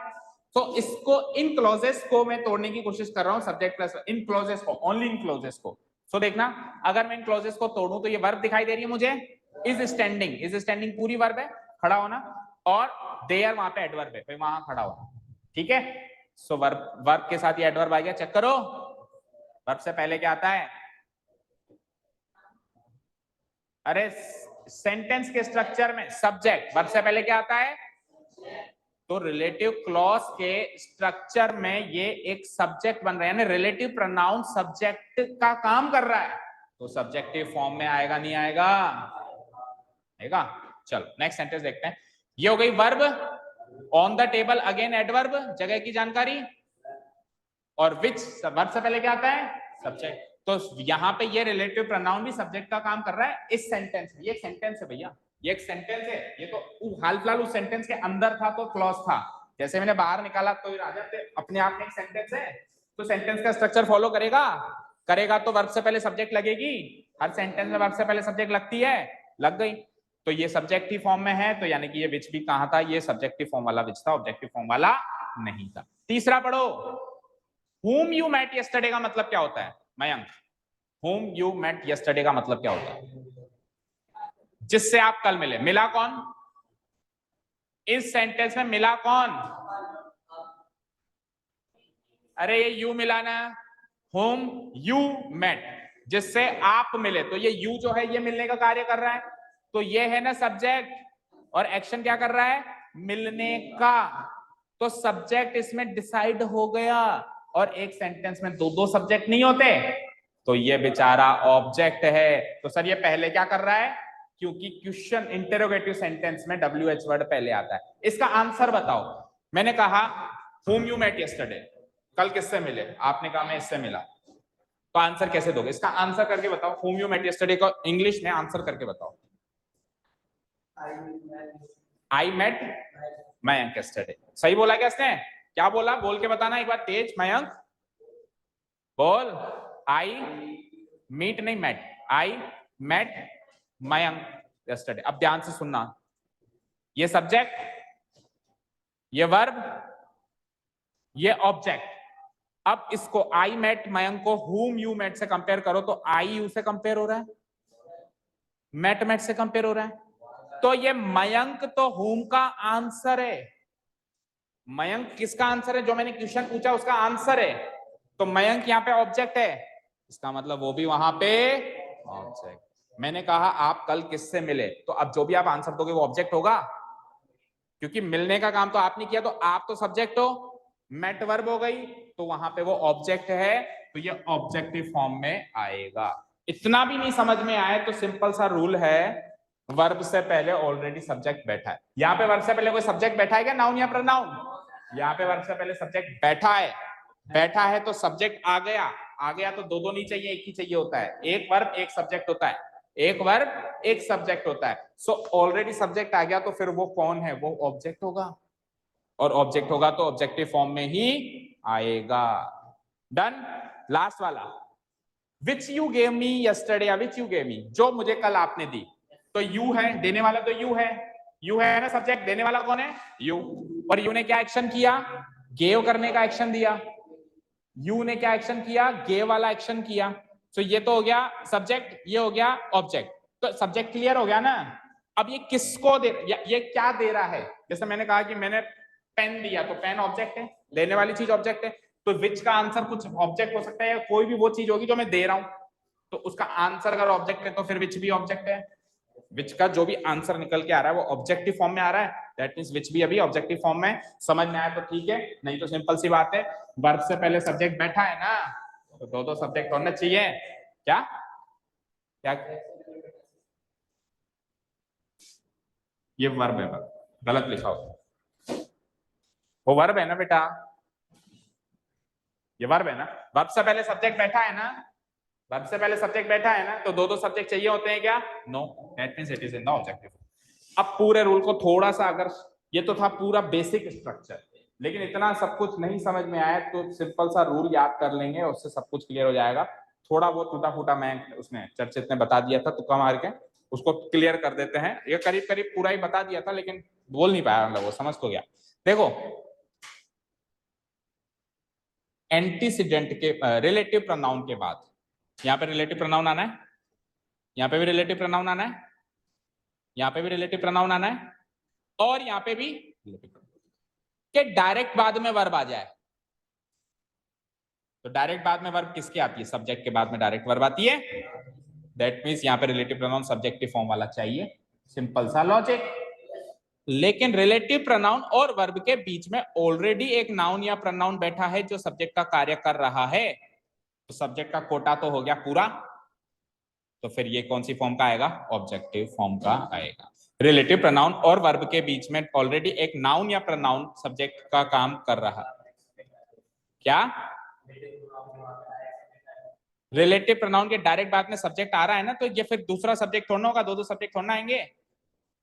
A: तो इसको, इन क्लॉजेस को मैं तोड़ने की कोशिश कर रहा हूं, सब्जेक्ट प्लस इन क्लॉजेस को, ओनली इन क्लॉजेस को। सो देखना, अगर मैं इन क्लॉजेस को तोड़ूं तो ये वर्ब दिखाई दे रही है मुझे, इज स्टैंडिंग, इज स्टैंडिंग पूरी वर्ब है, खड़ा होना, और देयर वहां पे एडवर्ब है, वहां खड़ा होना। ठीक है, सो वर्ब के साथ ये एडवर्ब आ गया, चेक करो। वर्ब से पहले क्या आता है? अरे सेंटेंस के स्ट्रक्चर में सब्जेक्ट, वर्ब से पहले क्या आता है? तो रिलेटिव क्लॉज के स्ट्रक्चर में ये एक सब्जेक्ट बन रहा है, यानी रिलेटिव प्रोनाउन सब्जेक्ट का काम कर रहा है, तो सब्जेक्टिव फॉर्म में आएगा नहीं आएगा? आएगा। चलो नेक्स्ट सेंटेंस देखते हैं। ये हो गई verb. On the table again adverb, जगह की जानकारी। और विच, वर्ब से पहले क्या आता है? सब्जेक्ट। तो यहाँ पे ये रिलेटिव प्रोनाउन भी सब्जेक्ट का काम कर रहा है इस सेंटेंस में। ये एक सेंटेंस है भैया, ये एक सेंटेंस है। ये तो हाल फिलहाल उस सेंटेंस के अंदर था तो क्लॉज था, जैसे मैंने बाहर निकाला तो ये राजा अपने आप में एक सेंटेंस है, तो सेंटेंस का स्ट्रक्चर फॉलो करेगा। करेगा तो वर्ब से पहले सब्जेक्ट लगेगी। हर सेंटेंस में वर्ब से पहले सब्जेक्ट लगती है, लग गई। तो ये सब्जेक्टिव फॉर्म में है, तो यानी कि ये विच भी कहां था? ये सब्जेक्टिव फॉर्म वाला विच था, ऑब्जेक्टिव फॉर्म वाला नहीं था। तीसरा पढ़ो। whom you met yesterday का मतलब क्या होता है Mayank? whom you met yesterday का मतलब क्या होता है? जिससे आप कल मिले। मिला कौन इस सेंटेंस में? मिला कौन? अरे ये यू मिला ना, whom you met, जिससे आप मिले। तो ये यू जो है ये मिलने का कार्य कर रहा है, तो ये है ना सब्जेक्ट, और एक्शन क्या कर रहा है? मिलने का। तो सब्जेक्ट इसमें डिसाइड हो गया, और एक सेंटेंस में दो दो सब्जेक्ट नहीं होते, तो ये बेचारा ऑब्जेक्ट है। तो सर ये पहले क्या कर रहा है? क्योंकि क्वेश्चन इंटरोगेटिव सेंटेंस में WH वर्ड पहले आता है। इसका आंसर बताओ। मैंने कहा whom you met yesterday, कल किससे मिले? आपने कहा मैं इससे मिला, तो आंसर कैसे दोगे? इसका आंसर करके बताओ। whom you met yesterday को इंग्लिश में आंसर करके बताओ। I met Mayank yesterday। सही बोला क्या इसने? क्या बोला? बोल के बताना एक बार तेज। मयंक बोल। I meet नहीं met, I met Mayank yesterday। अब ध्यान से सुनना, ये सब्जेक्ट, ये वर्ब, ये ऑब्जेक्ट। अब इसको I met मयंक को whom you met से कंपेयर करो, तो I you से कंपेयर हो रहा है, met से कंपेयर हो रहा है, तो ये मयंक तो whom का आंसर है। मयंक किसका आंसर है? जो मैंने क्वेश्चन पूछा उसका आंसर है, तो मयंक यहाँ पे ऑब्जेक्ट है, इसका मतलब वो भी वहां पे ऑब्जेक्ट। मैंने कहा आप कल किससे मिले, तो अब जो भी आप आंसर दोगे वो ऑब्जेक्ट होगा, क्योंकि मिलने का काम तो आपने किया, तो आप तो सब्जेक्ट हो। मेट वर्ब हो गई, तो वहां पे वो ऑब्जेक्ट है, तो ये ऑब्जेक्टिव फॉर्म में आएगा। इतना भी नहीं समझ में आए तो सिंपल सा रूल है, वर्ब से पहले ऑलरेडी सब्जेक्ट बैठा है। यहाँ पे वर्ब से पहले कोई सब्जेक्ट बैठा है क्या? नाउन या प्रोनाउन? यहाँ पे वर्ब से पहले सब्जेक्ट बैठा है। बैठा है तो सब्जेक्ट आ गया। आ गया तो दो दो नहीं चाहिए, एक ही चाहिए होता है। एक वर्ब एक सब्जेक्ट होता है, एक वर्ब एक सब्जेक्ट होता है। सो ऑलरेडी सब्जेक्ट आ गया, तो फिर वो कौन है? वो ऑब्जेक्ट होगा, और ऑब्जेक्ट होगा तो ऑब्जेक्टिव फॉर्म में ही आएगा। डन। लास्ट वाला, विच you gave me yesterday, which you gave मी, जो मुझे कल आपने दी। तो यू है, देने वाला तो यू है, यू है ना सब्जेक्ट, देने वाला कौन है? यू। और यू ने क्या एक्शन किया? गेव करने का एक्शन दिया। यू ने क्या एक्शन किया? गेव वाला एक्शन किया। तो ये तो हो गया सब्जेक्ट, ये हो गया ऑब्जेक्ट। तो सब्जेक्ट क्लियर हो गया ना? अब ये किसको दे, ये क्या दे रहा है? जैसे मैंने कहा कि मैंने पेन दिया, तो पेन ऑब्जेक्ट है, लेने वाली चीज ऑब्जेक्ट है। तो विच का आंसर कुछ ऑब्जेक्ट हो सकता है, या कोई भी वो चीज होगी जो मैं दे रहा हूं, तो उसका आंसर अगर ऑब्जेक्ट है तो फिर विच भी ऑब्जेक्ट है। विच का जो भी आंसर निकल के आ रहा है वो ऑब्जेक्टिव फॉर्म में आ रहा है, दैट मींस विच भी अभी ऑब्जेक्टिव फॉर्म में। समझ में आया तो ठीक है, नहीं तो सिंपल सी बात है, वर्ब से पहले सब्जेक्ट बैठा है ना, तो दो दो सब्जेक्ट होना चाहिए। क्या क्या? ये वर्ब है, गलत लिखा हो, वो वर्ब है ना बेटा, ये वर्ब है ना। वर्ब से पहले सब्जेक्ट बैठा है ना, वर्ब से पहले सब्जेक्ट बैठा है ना, तो दो दो सब्जेक्ट चाहिए होते हैं क्या? No, that means it is in the objective. अब पूरे रूल को थोड़ा सा, अगर ये तो था पूरा बेसिक स्ट्रक्चर, लेकिन इतना सब कुछ नहीं समझ में आया तो सिंपल सा रूल याद कर लेंगे, उससे सब कुछ क्लियर हो जाएगा। थोड़ा बहुत टूटा फूटा मैं उसने चर्चित ने बता दिया था, तुक्का मार के, उसको क्लियर कर देते हैं। ये करीब करीब पूरा ही बता दिया था, लेकिन बोल नहीं पाया, मतलब वो समझ तो गया। देखो, एंटीसीडेंट के रिलेटिव प्रोनाउन के बाद यहाँ पे रिलेटिव प्रोनाउन आना है, यहाँ पे भी रिलेटिव प्रोनाउन आना है, यहाँ पे भी रिलेटिव प्रोनाउन आना है, और यहाँ पे भी रिलेटिव प्रोनाउन के डायरेक्ट बाद में वर्ब आ जाए, तो डायरेक्ट बाद में वर्ब किसकी आती है? सब्जेक्ट के बाद में डायरेक्ट वर्ब आती है। दैट मीन्स यहाँ पे रिलेटिव प्रोनाउन सब्जेक्टिव फॉर्म वाला चाहिए। सिंपल सा लॉजिक। लेकिन रिलेटिव प्रोनाउन और वर्ब के बीच में ऑलरेडी एक नाउन या प्रोनाउन बैठा है जो सब्जेक्ट का कार्य कर रहा है, तो सब्जेक्ट का कोटा तो हो गया पूरा। तो फिर ये कौन सी फॉर्म का आएगा? ऑब्जेक्टिव फॉर्म का आएगा। रिलेटिव प्रोनाउन और वर्ब के बीच में ऑलरेडी एक नाउन या प्रोनाउन सब्जेक्ट का काम कर रहा है। क्या? रिलेटिव प्रोनाउन के डायरेक्ट बाद में सब्जेक्ट आ रहा है ना, तो ये फिर दूसरा सब्जेक्ट थोड़ा होगा, दो सब्जेक्ट थोड़ा आएंगे।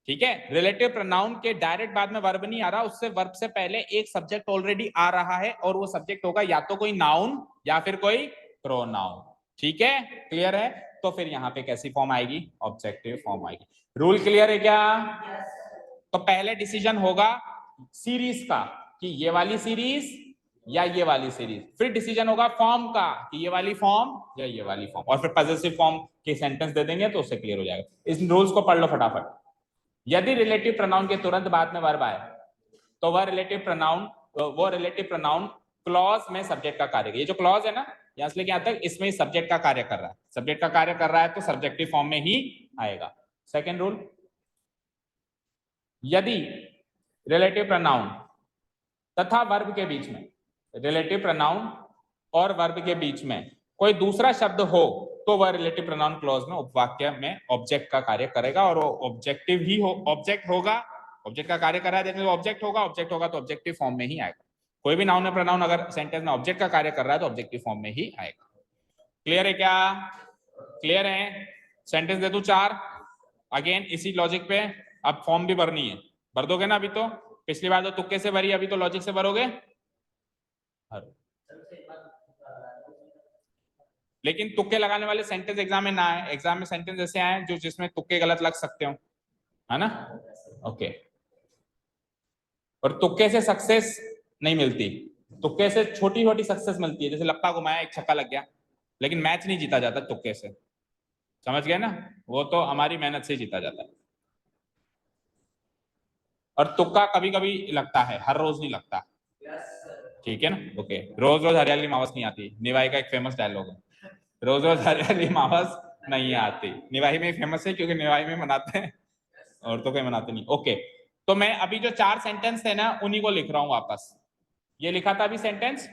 A: ठीक है, रिलेटिव प्रोनाउन के डायरेक्ट बाद में वर्ब नहीं आ रहा, उससे वर्ब से पहले एक सब्जेक्ट ऑलरेडी आ रहा है, और वो सब्जेक्ट होगा या तो कोई नाउन या फिर कोई प्रोनाउन। ठीक है, क्लियर है? तो फिर यहाँ पे कैसी फॉर्म आएगी? ऑब्जेक्टिव फॉर्म आएगी। रूल क्लियर है क्या? तो पहले डिसीजन होगा सीरीज का कि ये वाली सीरीज या ये वाली सीरीज, फिर डिसीजन होगा फॉर्म का कि ये वाली फॉर्म या ये वाली फॉर्म, और फिर पॉजिटिव फॉर्म के सेंटेंस दे देंगे तो उससे क्लियर हो जाएगा। इस रूल्स को पढ़ लो फटाफट। यदि रिलेटिव प्रोनाउन के तुरंत बाद में वर्ब आए तो वह रिलेटिव प्रोनाउन क्लॉज में सब्जेक्ट का कार्य, ये जो क्लॉज है ना यहां से लेके यहां तक, इसमें सब्जेक्ट का कार्य कर रहा है। सब्जेक्ट का कार्य कर रहा है तो सब्जेक्टिव फॉर्म में ही आएगा। सेकेंड रूल, यदि रिलेटिव प्रोनाउन तथा वर्ब के बीच में, रिलेटिव प्रोनाउन और वर्ब के बीच में कोई दूसरा शब्द हो तो वह रिलेटिव प्रोनाउन क्लॉज में उपवाक्य में ऑब्जेक्ट का कार्य करेगा, और वो ऑब्जेक्टिव ही हो, ऑब्जेक्ट होगा, ऑब्जेक्ट का कार्य कर रहा है तो ऑब्जेक्ट होगा, ऑब्जेक्ट होगा तो ऑब्जेक्टिव फॉर्म में ही आएगा। कोई भी नाउन या प्रोनाउन अगर सेंटेंस में ऑब्जेक्ट का कार्य कर रहा है तो ऑब्जेक्टिव फॉर्म में ही आएगा। क्लियर है क्या? क्लियर है? सेंटेंस दे दूं 4, अगेन इसी लॉजिक पे। अब फॉर्म भी भरनी है, भर दोगे ना? अभी तो पिछली बार तो तुक्के से भरी, अभी तो लॉजिक से भरोगे। लेकिन तुक्के लगाने वाले सेंटेंस एग्जाम में ना आए, एग्जाम में सेंटेंस ऐसे आए जो जिसमें तुक्के गलत लग सकते हो, है ना? ओके। और तुक्के से सक्सेस नहीं मिलती, तुक्के से छोटी छोटी सक्सेस मिलती है, जैसे लप्पा घुमाया एक छक्का लग गया, लेकिन मैच नहीं जीता जाता तुक्के से। समझ गए ना? वो तो हमारी मेहनत से जीता जाता है। और तुक्का कभी कभी लगता है, हर रोज नहीं लगता। ठीक है ना? ओके। रोज रोज हरियाली मावस नहीं आती, निवाई का एक फेमस डायलॉग है, रोज रोज हरियाली मावस नहीं आती। निवाई में फेमस है क्योंकि निवाई में मनाते हैं, और तो कोई मनाते नहीं। ओके, तो मैं अभी जो 4 सेंटेंस थे ना उन्हीं को लिख रहा हूं वापस। ये लिखा था अभी सेंटेंस,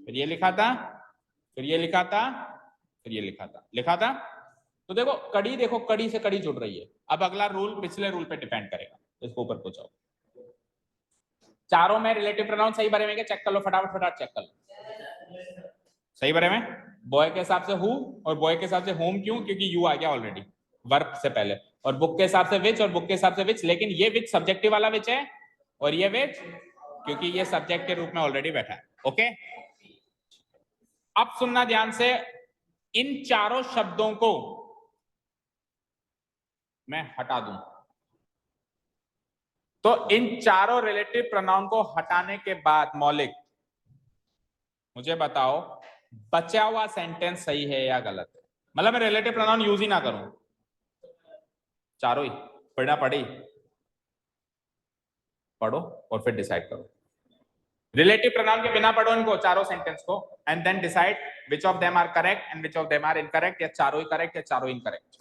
A: फिर ये लिखा था, फिर ये लिखा था, फिर ये लिखा था। तो देखो कड़ी, देखो कड़ी से कड़ी जुड़ रही है। अब अगला रूल पिछले रूल पे डिपेंड करेगा, इसको ऊपर पूछो। चारों में रिलेटिव प्रोनाउन सही भरे में क्या? चेक कर लो फटाफट, फटाफट चेक कर लो। सही भरे में? बॉय के हिसाब से हु, और बॉय के हिसाब से होम। क्यों? क्योंकि यू आ गया ऑलरेडी वर्ब से पहले। और बुक के हिसाब से विच, और बुक के हिसाब से विच, लेकिन ये विच सब्जेक्टिव वाला विच है, और ये विच क्योंकि ये सब्जेक्ट के रूप में ऑलरेडी बैठा है। ओके, अब सुनना ध्यान से, इन चारों शब्दों को मैं हटा दूं तो इन चारों रिलेटिव प्रोनाउन को हटाने के बाद मौलिक मुझे बताओ बचा हुआ सेंटेंस सही है या गलत है। मतलब मैं रिलेटिव प्रोनाउन यूज ही ना करूं, चारों ही पढ़ना पड़ी, पढ़ो और फिर डिसाइड करो। रिलेटिव प्रोनाउन के बिना पढ़ो इनको चारों सेंटेंस को, and then decide which of them are correct and which of them are incorrect, या चारों ही करेक्ट या चारों इनकरेक्ट।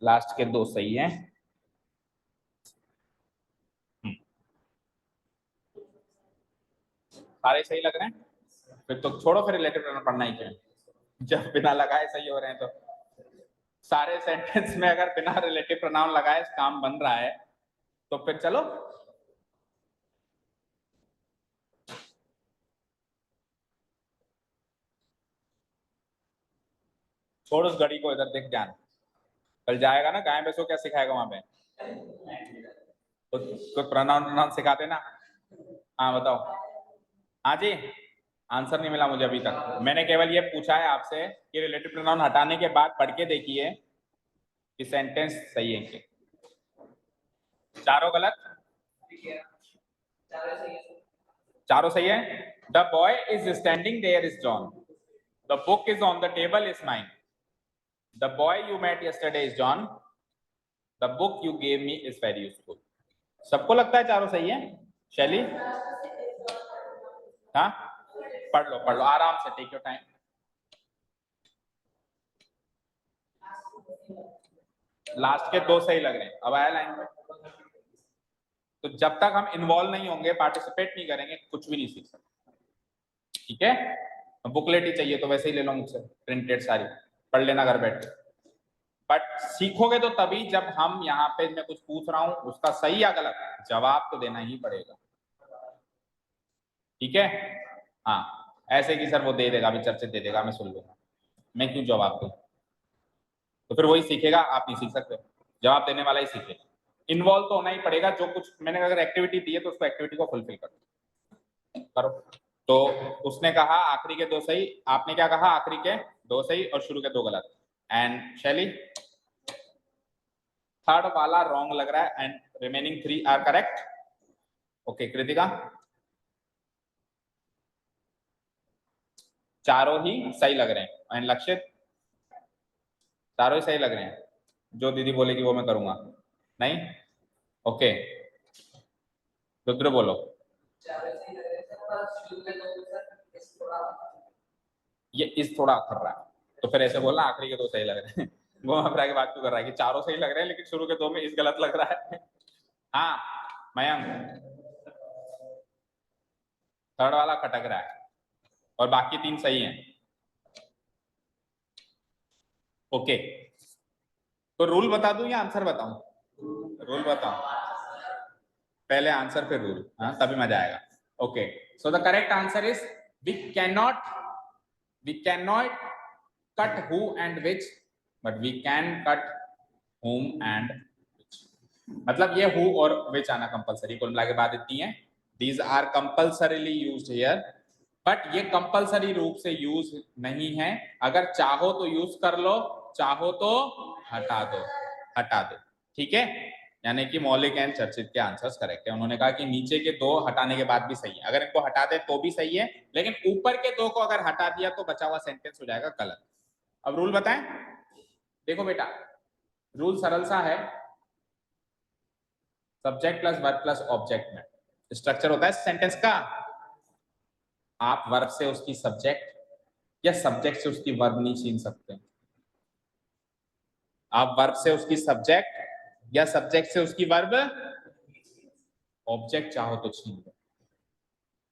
A: लास्ट के 2 सही हैं। सारे सही लग रहे हैं? फिर तो छोड़ो, फिर रिलेटिव प्रोनाउन पढ़ना ही क्यों, जब बिना लगाए सही हो रहे हैं। तो सारे सेंटेंस में अगर बिना रिलेटिव प्रोनाउन लगाए काम बन रहा है तो फिर चलो। छोड़ उस घड़ी को, इधर देख ध्यान, कल जाएगा ना गाय भैंसों, क्या सिखाएगा वहां पे? कोई प्रोनाउन सिखा देना। हाँ बताओ। हाँ जी, आंसर नहीं मिला मुझे अभी तक। मैंने केवल ये पूछा है आपसे कि रिलेटिव प्रोनाउन हटाने के बाद पढ़ के देखिए कि सेंटेंस सही है कि चारों गलत। चारों सही है। The boy is standing there is John, the book is on the table is mine, the boy you met yesterday is John, the book you gave me is very useful. सबको लगता है चारों सही है? शैली, हाँ पढ़ लो आराम से, टेक योर टाइम। लास्ट के 2 सही लग रहे हैं, अब आया लाइन में। तो जब तक हम इन्वॉल्व नहीं होंगे, पार्टिसिपेट नहीं करेंगे, कुछ भी नहीं सीख सकते। ठीक है, बुकलेट ही चाहिए तो वैसे ही ले लो मुझसे प्रिंटेड, सारी पढ़ लेना घर बैठ के। बट सीखोगे तो तभी जब हम यहाँ पे मैं कुछ पूछ रहा हूँ उसका सही या गलत जवाब तो देना ही पड़ेगा। ठीक है, हाँ ऐसे कि सर वो दे देगा, अभी चर्चित दे देगा, मैं सुन लूंगा, मैं क्यों जवाब दूं? तो फिर वही सीखेगा, आप नहीं सीख सकते, जवाब देने वाला ही सीखेगा। इन्वॉल्व तो होना ही पड़ेगा, जो कुछ मैंने अगर एक्टिविटी दी है तो उसको एक्टिविटी को फुलफिल करो। तो उसने कहा आखिरी के 2 सही, आपने क्या कहा आखिरी के 2 सही और शुरू के 2 गलत। एंड शैली, थर्ड वाला रॉन्ग लग रहा है and remaining 3 are correct. Okay Kritika, चारों ही सही लग रहे हैं। एंड लक्षित, चारों ही सही लग रहे हैं, जो दीदी बोलेगी वो मैं करूंगा। नहीं, ओके रुद्र बोलो। ये इस थोड़ा कर रहा है, तो फिर ऐसे बोलना आखिरी के 2 सही लग रहे हैं। वो घबरा के बात क्यों कर रहा है कि चारों सही लग रहे हैं लेकिन शुरू के 2 में इस गलत लग रहा है। हाँ मयंक, थर्ड वाला खटक रहा है और बाकी 3 सही हैं। ओके, तो रूल बता दूं या आंसर बताऊं? रूल बताऊं, पहले आंसर फिर रूल, हाँ तभी मजा आएगा। Okay, so the correct answer is we can not cut who and which, but we can cut whom and which। मतलब ये who और which आना कंपलसरी, कुल मिला के बात इतनी है। These are compulsorily used here, but ये कंपलसरी रूप से यूज नहीं है। अगर चाहो तो यूज कर लो, चाहो तो हटा दो। ठीक है, यानी कि मौलिक एंड चर्चित के आंसर्स करेक्ट है। उन्होंने कहा कि नीचे के 2 हटाने के बाद भी सही है, अगर इनको हटा दे तो भी सही है, लेकिन ऊपर के 2 को अगर हटा दिया तो बचा हुआ सेंटेंस हो जाएगा गलत। अब रूल बताएं, देखो बेटा रूल सरल सा है, subject plus verb plus object में स्ट्रक्चर होता है सेंटेंस का। आप वर्ब से उसकी सब्जेक्ट या सब्जेक्ट से उसकी वर्ब नहीं छीन सकते। आप वर्ब से उसकी सब्जेक्ट या सब्जेक्ट से उसकी वर्ब, ऑब्जेक्ट चाहो तो छीन लो।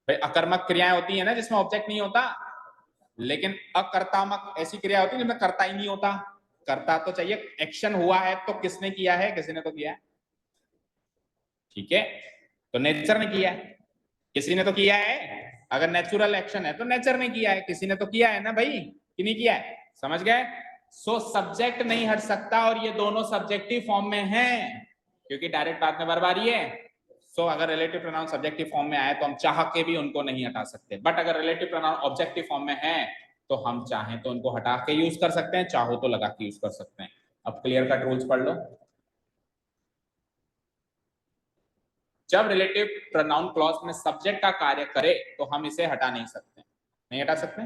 A: भाई अकर्मक क्रियाएं होती है ना जिसमें ऑब्जेक्ट नहीं होता, लेकिन अकर्तामक ऐसी क्रिया होती है जिसमें कर्ता ही नहीं होता। कर्ता तो चाहिए, एक्शन हुआ है तो किसने किया है, किसी ने तो किया है। ठीक है, तो नेचर ने किया है, किसी ने तो किया है। अगर नेचुरल एक्शन है तो नेचर ने किया है, किसी ने तो किया है ना भाई, कि नहीं किया है? समझ गए? सो सब्जेक्ट नहीं हट सकता और ये दोनों सब्जेक्टिव फॉर्म में हैं, क्योंकि डायरेक्ट बात में वर्ब आ रही है। सो अगर रिलेटिव प्रोनाउन सब्जेक्टिव फॉर्म में आए तो हम चाह के भी उनको नहीं हटा सकते, बट अगर रिलेटिव प्रोनाउन ऑब्जेक्टिव फॉर्म में है तो हम चाहें तो उनको हटा के यूज कर सकते हैं, चाहो तो लगा के यूज कर सकते हैं। अब क्लियर कट रूल्स पढ़ लो। जब रिलेटिव प्रोनाउन क्लॉज में सब्जेक्ट का कार्य करे तो हम इसे हटा नहीं सकते, नहीं हटा सकते।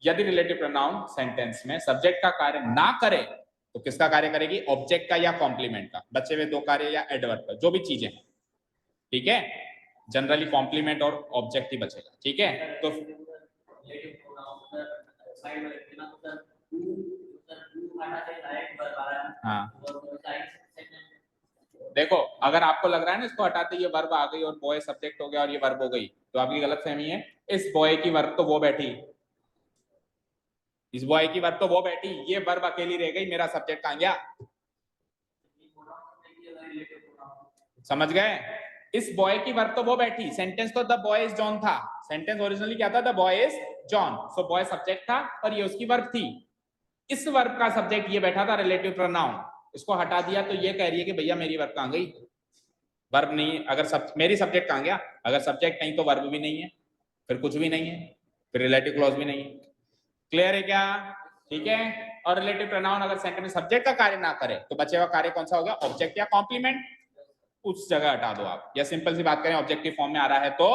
A: यदि रिलेटिव प्रोनाउन सेंटेंस में सब्जेक्ट का कार्य ना करे तो किसका कार्य करेगी? ऑब्जेक्ट का या कॉम्प्लीमेंट का, बचे हुए 2 कार्य या एडवर्ब का, जो भी चीजें हैं। ठीक है, जनरली कॉम्प्लीमेंट और ऑब्जेक्ट ही बचेगा। ठीक है, तो हाँ देखो अगर आपको लग रहा है ना इसको हटाते ये वर्ब आ गई और बॉय सब्जेक्ट हो गया और ये वर्ब हो गई, तो आपकी गलत फहमी है। इस बॉय की वर्ब तो वो बैठी, इस बॉय की वर्ब तो वो बैठी, ये वर्ब अकेली रह गई, मेरा सब्जेक्ट कहां गया? समझ गए? इस बॉय की वर्ब तो वो बैठी, सेंटेंस तो द बॉय इज जॉन था, सेंटेंस ओरिजिनली क्या था? The boy is John. So boy subject था और ये उसकी वर्ब थी। इस वर्ब का सब्जेक्ट ये बैठा था रिलेटिव प्रोनाउन, इसको हटा दिया तो ये कह रही है कि भैया मेरी वर्ब कहां गई? वर्ब नहीं, अगर मेरी सब्जेक्ट कहां गया? अगर सब्जेक्ट नहीं तो वर्ब भी नहीं है, फिर कुछ भी नहीं है, फिर रिलेटिव क्लॉज भी नहीं है। क्लियर है क्या? ठीक है, और रिलेटिव प्रोनाउन अगर सेंटेंस में सब्जेक्ट का कार्य ना करे तो बचे हुआ कार्य कौन सा हो गया? ऑब्जेक्ट या कॉम्प्लीमेंट, उस जगह हटा दो आप, या सिंपल सी बात करें ऑब्जेक्टिव फॉर्म में आ रहा है तो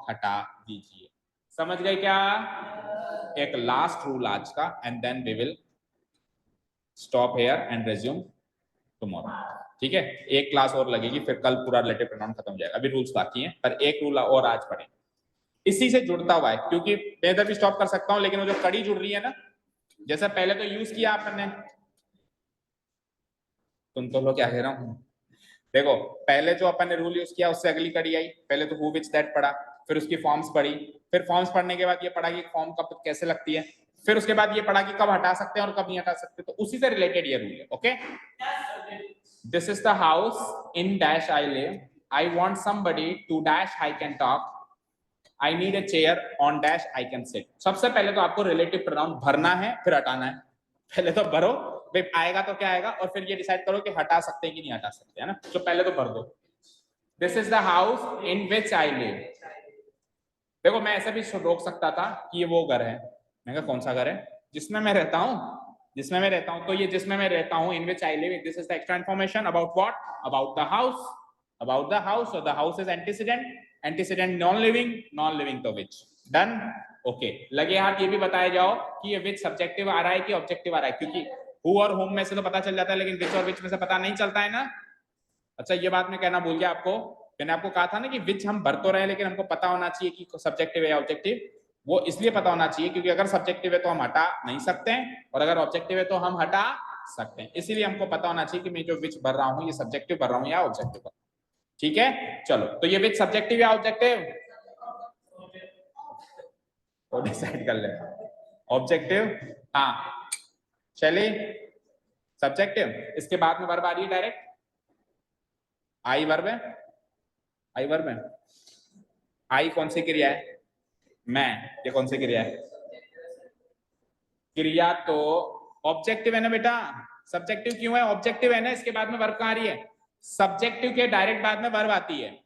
A: हटा दीजिए। समझ गए क्या? एक लास्ट रूल आज का and then we will stop here and resume. Tomorrow. ठीक है, एक क्लास और लगेगी, फिर कल पूरा रिलेटिव प्रोनाउन खत्म हो जाएगा। अभी रूल्स बाकी हैं, पर एक रूल और आज पढ़े, इसी से जुड़ता हुआ है, क्योंकि मैं इधर भी स्टॉप कर सकता हूं, लेकिन वो जो कड़ी जुड़ रही है ना, जैसा पहले तो यूज किया आपने, तुम तो लोग क्या कह रहा हूं, देखो पहले जो अपन ने रूल यूज किया उससे अगली कड़ी आई, पहले तो हु विच दैट पढ़ा, फिर उसकी फॉर्म्स पढ़ी, फिर फॉर्म्स पढ़ने के बाद ये पढ़ा कि फॉर्म कब कैसे लगती है, फिर उसके बाद ये पढ़ा कि कब हटा सकते हैं और कब नहीं हटा सकते, तो उसी से रिलेटेड ये रूल है। Okay, this is the house in dash I live, I want somebody to dash I can talk, I need a chair on dash I can sit. सबसे पहले तो आपको रिलेटिव प्रोनाउन भरना है फिर हटाना है, पहले तो भरो भाई आएगा तो क्या आएगा, और फिर ये डिसाइड करो कि हटा सकते हैं कि नहीं हटा सकते, है ना, तो पहले तो भर दो। This is the house in which I live. देखो मैं ऐसे भी रोक सकता था कि ये वो घर है, मैं कहा कौन सा घर है, जिसमें मैं रहता हूँ, जिसमें मैं रहता हूँ, तो ये जिसमें मैं रहता हूँ, in which I live, this is the extra information about what, about the house, about the house, और the house is antecedent, antecedent non living, non living तो विच, डन। ओके, लगे हाथ ये भी बताया जाओ कि ये विच सब्जेक्टिव आ रहा है कि ऑब्जेक्टिव आ रहा है, क्योंकि हु और होम में से तो पता चल जाता है, लेकिन विच और विच में से पता नहीं चलता है ना। अच्छा ये बात मैं कहना भूल गया आपको, मैंने आपको कहा था ना कि विच हम भर तो रहे लेकिन हमको पता होना चाहिए कि सब्जेक्टिव है या ऑब्जेक्टिव, वो इसलिए पता होना चाहिए क्योंकि अगर सब्जेक्टिव है तो हम हटा नहीं सकते हैं, और अगर ऑब्जेक्टिव है तो हम हटा सकते हैं, इसीलिए हमको पता होना चाहिए कि मैं जो विच भर रहा हूँ ये सब्जेक्टिव भर रहा हूँ या ऑब्जेक्टिव भर रहा हूँ। ठीक है, चलो तो ये विच सब्जेक्टिव या ऑब्जेक्टिव, तो डिसाइड कर ले, ऑब्जेक्टिव, हाँ चलिए सब्जेक्टिव। इसके बाद में वर्ब आ रही है डायरेक्ट, आई वर्ब है, आई वर्ब है, आई कौन सी क्रिया है, मैं, ये कौन सी क्रिया है, क्रिया तो ऑब्जेक्टिव है ना बेटा, सब्जेक्टिव क्यों है, ऑब्जेक्टिव है ना, इसके बाद में वर्ब कहाँ आ रही है, सब्जेक्टिव के डायरेक्ट बाद में वर्ब आती है,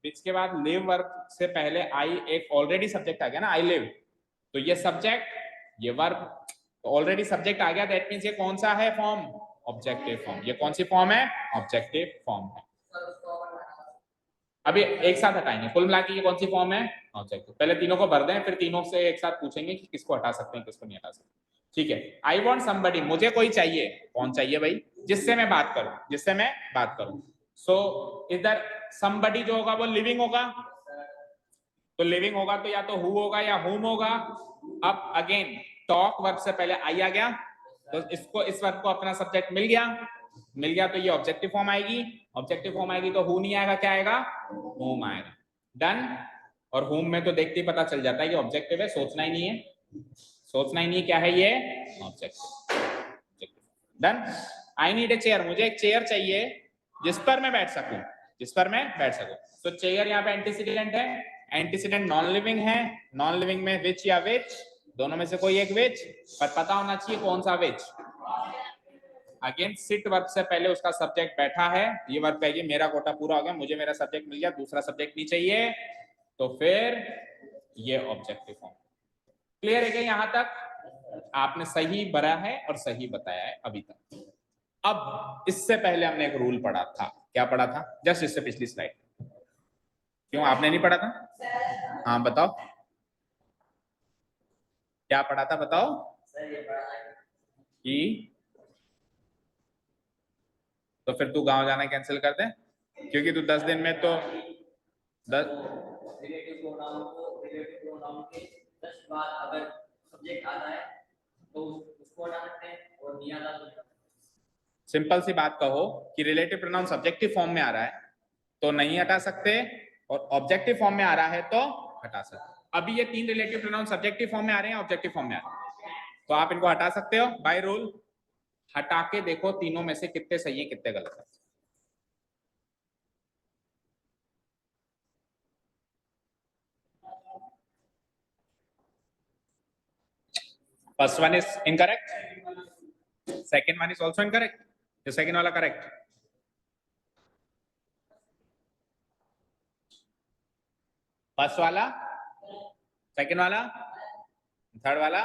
A: इसके बाद लिव वर्ब से पहले आई एक ऑलरेडी सब्जेक्ट आ गया ना, आई लिव, तो ये सब्जेक्ट ये वर्ब, तो ऑलरेडी सब्जेक्ट आ गया, दैट मींस ये कौन सा है फॉर्म, ऑब्जेक्टिव फॉर्म, ये कौन सी फॉर्म है, ऑब्जेक्टिव फॉर्म है। अभी एक साथ हटाएंगे, कुल मिला के ये कौन सी फॉर्म है, ऑब्जेक्टिव, पहले तीनों को भर दें फिर तीनों से एक साथ पूछेंगे कि किसको हटा सकते हैं किसको नहीं हटा सकते। ठीक है, आई वॉन्ट समबडी, मुझे कोई चाहिए, कौन चाहिए भाई, जिससे मैं बात करूं, जिससे मैं बात करूं, सो इधर समबडी जो होगा वो लिविंग होगा, तो लिविंग होगा तो या तो हु होगा या हुम होगा। अब अगेन टॉक वर्ब से पहले आई आ गया, तो इसको इस वर्ब को अपना सब्जेक्ट मिल गया, मिल गया तो ये ऑब्जेक्टिव फॉर्म आएगी, ऑब्जेक्टिव फॉर्म आएगी तो हु नहीं आएगा, क्या आएगा, हुम आएगा, डन। और हुम में तो देखते ही पता चल जाता है कि ऑब्जेक्टिव है, सोचना ही नहीं है, सोचना ही नहीं क्या है ये, objective, done. I need a chair, मुझे एक चेयर चाहिए जिस पर मैं बैठ सकूं, जिस पर मैं बैठ सकूं, तो चेयर यहाँ पे एंटीसीडेंट है, एंटीसीडेंट नॉन लिविंग है, नॉन लिविंग में विच या विच, दोनों में से कोई एक विच, पर पता होना चाहिए कौन सा विच। अगेन सिट वर्ब से पहले उसका सब्जेक्ट बैठा है, ये वर्ब कहेगी मेरा कोटा पूरा हो गया, मुझे मेरा सब्जेक्ट मिल गया, दूसरा सब्जेक्ट नहीं चाहिए, तो फिर ये ऑब्जेक्टिव फॉर्म। क्लियर है क्या यहां तक, आपने सही भरा है और सही बताया है अभी तक। अब इससे पहले हमने एक रूल पढ़ा था, क्या पढ़ा था, जस्ट इससे पिछली स्लाइड, क्यों आपने नहीं पढ़ा था, हाँ बताओ क्या पढ़ा था, बताओ कि, तो फिर तू गांव जाना कैंसिल कर दे, क्योंकि तू 10 दिन में तो 10
B: रिलेटिव प्रोनाउन को रिलेटिव प्रोनाउन के जस्ट बाद अगर सब्जेक्ट आता है तो उसको हटा सकते हैं और नहीं आता तो
A: सिंपल सी बात कहो कि रिलेटिव प्रोनाउन सब्जेक्टिव फॉर्म में आ रहा है तो नहीं हटा सकते, और ऑब्जेक्टिव फॉर्म में आ रहा है तो हटा सकते। अभी ये तीन रिलेटिव प्रोनाउन सब्जेक्टिव फॉर्म में आ रहे हैं, ऑब्जेक्टिव फॉर्म में आ रहे हैं, तो आप इनको हटा सकते हो बाय रूल, हटा के देखो तीनों में से कितने सही है कितने गलत है। First one is incorrect, second one is also incorrect, तो सेकंड वाला करेक्ट, फर्स्ट वाला, सेकंड वाला, थर्ड वाला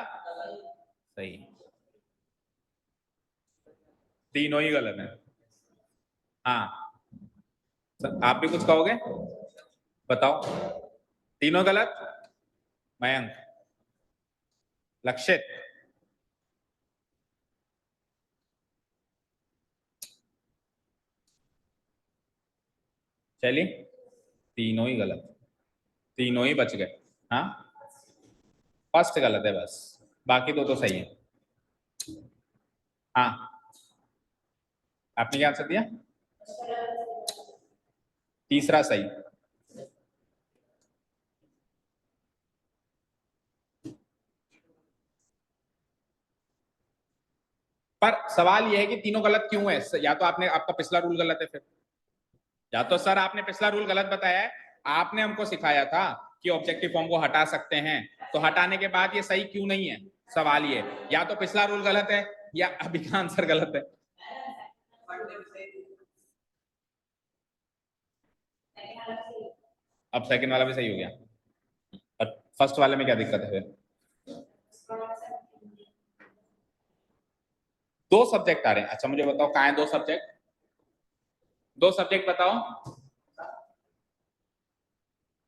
A: सही, तीनों ही गलत है। हाँ आप भी कुछ कहोगे, बताओ, तीनों गलत, मयंक, लक्षित, चलिए तीनों ही गलत, तीनों ही बच गए। हाँ फर्स्ट गलत है बस, बाकी दो तो सही है। हाँ आपने क्या आंसर दिया? तीसरा सही। पर सवाल यह है कि तीनों गलत क्यों है? या तो आपने, आपका पिछला रूल गलत है फिर, या तो सर आपने पिछला रूल गलत बताया है। आपने हमको सिखाया था कि ऑब्जेक्टिव फॉर्म को हटा सकते हैं, तो हटाने के बाद ये सही क्यों नहीं है? सवाल ये, या तो पिछला रूल गलत है या अभी का आंसर गलत है। अब सेकंड वाला भी सही हो गया, और फर्स्ट वाले में क्या दिक्कत है फिर? दो सब्जेक्ट आ रहे हैं। अच्छा मुझे बताओ कहाँ है दो सब्जेक्ट? दो सब्जेक्ट बताओ।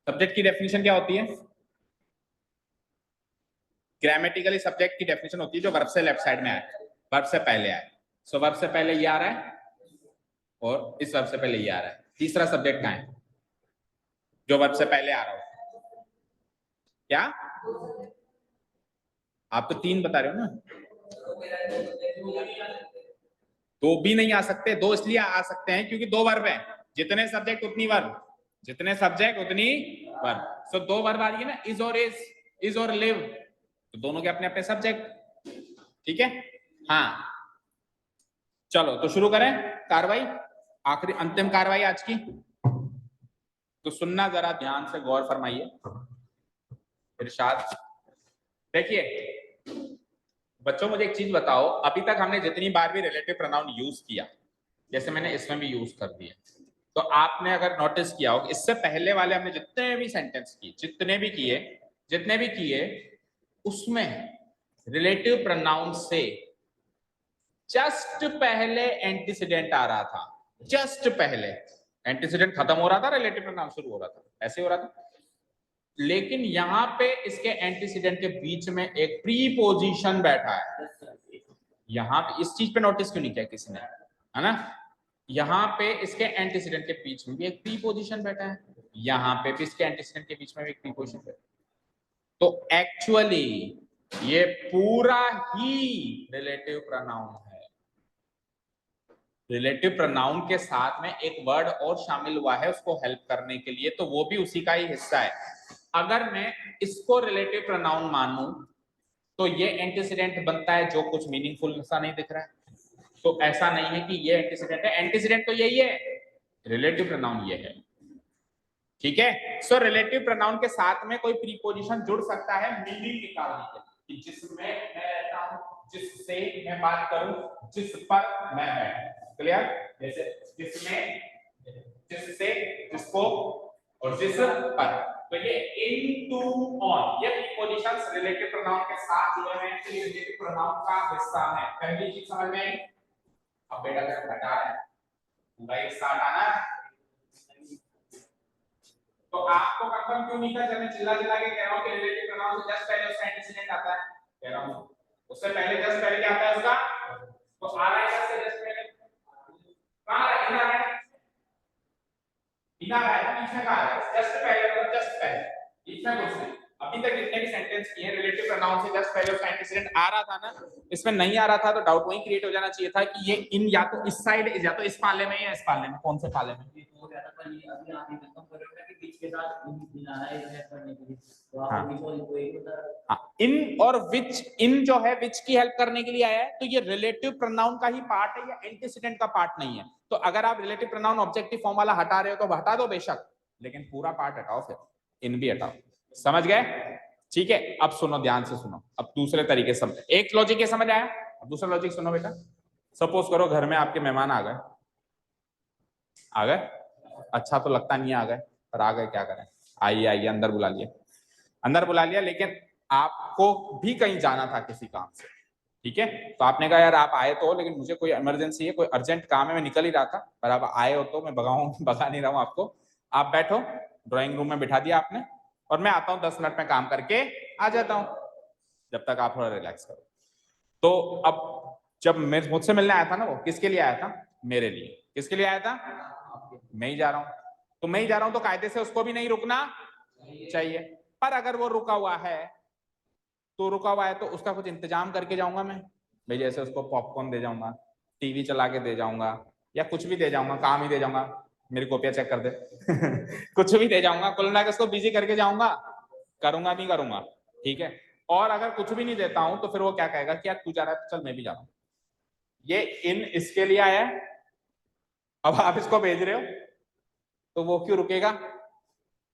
A: सब्जेक्ट की डेफिनेशन क्या होती है? ग्रामेटिकली सब्जेक्ट की डेफिनेशन होती है जो वर्ब से लेफ्ट साइड में आए, वर्ब से पहले आए। सो वर्ब से पहले ये आ रहा है और इस वर्ब से पहले ये आ रहा है। तीसरा सब्जेक्ट कहाँ है जो वर्ब से पहले आ रहा हो? क्या आप तो तीन बता रहे हो ना? दो भी नहीं आ सकते, दो इसलिए आ सकते हैं क्योंकि दो वर्ब है। जितने सब्जेक्ट उतनी वर्ब, जितने सब्जेक्ट उतनी वर्ब। सो दो वर्ब आ रही है ना, इज और लिव, तो दोनों के अपने अपने सब्जेक्ट। ठीक है हाँ चलो तो शुरू करें कार्रवाई, आखिरी अंतिम कार्रवाई आज की। तो सुनना जरा ध्यान से, गौर फरमाइए। इरशाद, देखिए बच्चों मुझे एक चीज बताओ, अभी तक हमने जितनी बार भी रिलेटिव प्रोनाउन यूज किया, जैसे मैंने इसमें भी यूज कर दिया, तो आपने अगर नोटिस किया हो, इससे पहले वाले हमने जितने भी सेंटेंस किए, जितने भी किए, उसमें रिलेटिव प्रोनाउन से जस्ट पहले एंटीसीडेंट आ रहा था। जस्ट पहले एंटीसीडेंट खत्म हो रहा था, रिलेटिव प्रोनाउन शुरू हो रहा था, ऐसे हो रहा था। लेकिन यहां पे इसके एंटीसीडेंट के बीच में एक प्रीपोजिशन बैठा है। यहां पे इस चीज पे नोटिस क्यों नहीं किया किसी ने, है ना? यहाँ पे इसके एंटीसीडेंट के बीच में भी एक प्रीपोजिशन बैठा है, यहाँ पे भी इसके एंटीसीडेंट के बीच में भी एक प्रीपोजिशन बैठा है। तो एक्चुअली ये पूरा ही रिलेटिव प्रोनाउन है। रिलेटिव प्रोनाउन के साथ में एक वर्ड और शामिल हुआ है उसको हेल्प करने के लिए, तो वो भी उसी का ही हिस्सा है। अगर मैं इसको रिलेटिव प्रोनाउन मानूं तो ये एंटीसीडेंट बनता है जो कुछ मीनिंगफुल सा नहीं दिख रहा है, तो ऐसा नहीं है कि ये एंटीसीडेंट है। एंटीसीडेंट तो यही है, रिलेटिव प्रोनाउन ये है। ठीक है, सो रिलेटिव प्रोनाउन के साथ में कोई प्रीपोजिशन जुड़ सकता है मीनिंग निकालने के लिए, जिसमें मैं रहता हूं, जिससे मैं बात करूं, जिस पर मैं बैठूं। क्लियर? जैसे जिसमें, जिससे, जिसको और जिस पर, तो ये इनटू ऑन, ये प्रीपोजिशंस रिलेटिव प्रोनाउन के साथ जुड़े हुए हैं, इसलिए रिलेटिव प्रोनाउन का हिस्सा है। पहली चीज समझ में आई? अब बेटा जब घटा है पूरा एक साथ आना है, तो आपको कंफर्म क्यों नहीं था जब मैं चिल्ला चिल्ला के कह रहा हूं कि रिलेटिव प्रोनाउन से जस्ट पहले उसका एंटीसीडेंट आता है? कह रहा हूं उससे पहले, जस्ट पहले क्या आता है उसका? तो आ रहा है इससे जस्ट पहले कहां है? इधर है, इधर है, पीछे का है, जस्ट पहले मतलब जस्ट पहले, बीच में कुछ नहीं। अभी तक जितने भी सेंटेंस किए रिलेटिव प्रोनाउन से जस्ट पहले उसका एंटीसीडेंट आ रहा था ना, इसमें नहीं आ रहा था तो डाउट वही क्रिएट हो जाना चाहिए था कि ये इन या तो इस साइड, या तो इस पाले में या इस पाले में, कौन से पाले में?
B: हो जाता था ये, अभी आप ये कंफर्म कर रहे हो कि बीच के साथ इन आ रहा है इन्हें करने के लिए, तो आप बीच वाली को एक होता है।
A: हाँ, इन और विच, इन जो है विच की हेल्प करने के लिए आया है, तो ये रिलेटिव प्रोनाउन का ही पार्ट है, या एंटीसीडेंट का पार्ट नहीं है। तो अगर आप रिलेटिव प्रोनाउन ऑब्जेक्टिव फॉर्म वाला हटा रहे हो तो हटा दो बेशक, लेकिन पूरा पार्ट हटाओ, फिर इन भी हटाओ। समझ गए? ठीक है, अब सुनो ध्यान से सुनो, अब दूसरे तरीके से समझ। एक लॉजिक ये समझ आया, अब दूसरा लॉजिक सुनो बेटा। सपोज करो घर में आपके मेहमान आ गए, आ गए, अच्छा तो लगता नहीं आ गए, पर आ गए, क्या करें? आइए आइए, अंदर बुला लिया, अंदर बुला लिया, लेकिन आपको भी कहीं जाना था किसी काम से। ठीक है, तो आपने कहा यार आप आए तो, लेकिन मुझे कोई इमरजेंसी है, कोई अर्जेंट काम है, मैं निकल ही रहा था, पर आप आए हो तो मैं भगा नहीं रहा हूं आपको। आप बैठो, ड्राइंग रूम में बिठा दिया आपने, और मैं आता हूँ 10 मिनट में काम करके आ जाता हूँ, जब तक आप थोड़ा रिलैक्स करो। तो अब जब मुझसे मिलने आया था ना, वो किसके लिए आया था? मेरे लिए। किसके लिए आया था? मैं ही जा रहा हूँ, तो मैं ही जा रहा हूं तो कायदे से उसको भी नहीं रुकना चाहिए। पर अगर वो रुका हुआ है तो उसका कुछ इंतजाम करके जाऊंगा मैं भाई, जैसे उसको पॉपकॉर्न दे जाऊंगा, टीवी चला के दे जाऊंगा, या कुछ भी दे जाऊंगा, काम ही दे जाऊंगा, मेरी कॉपियां चेक कर दे कुछ भी दे जाऊंगा, कुल मिला के उसको बिजी करके जाऊंगा, करूंगा नहीं करूंगा, ठीक है। और अगर कुछ भी नहीं देता हूं तो फिर वो क्या कहेगा कि यार तू जा रहा है तो चल मैं भी जा रहा हूं। ये इन इसके लिए आया है, अब आप इसको भेज रहे हो तो वो क्यों रुकेगा?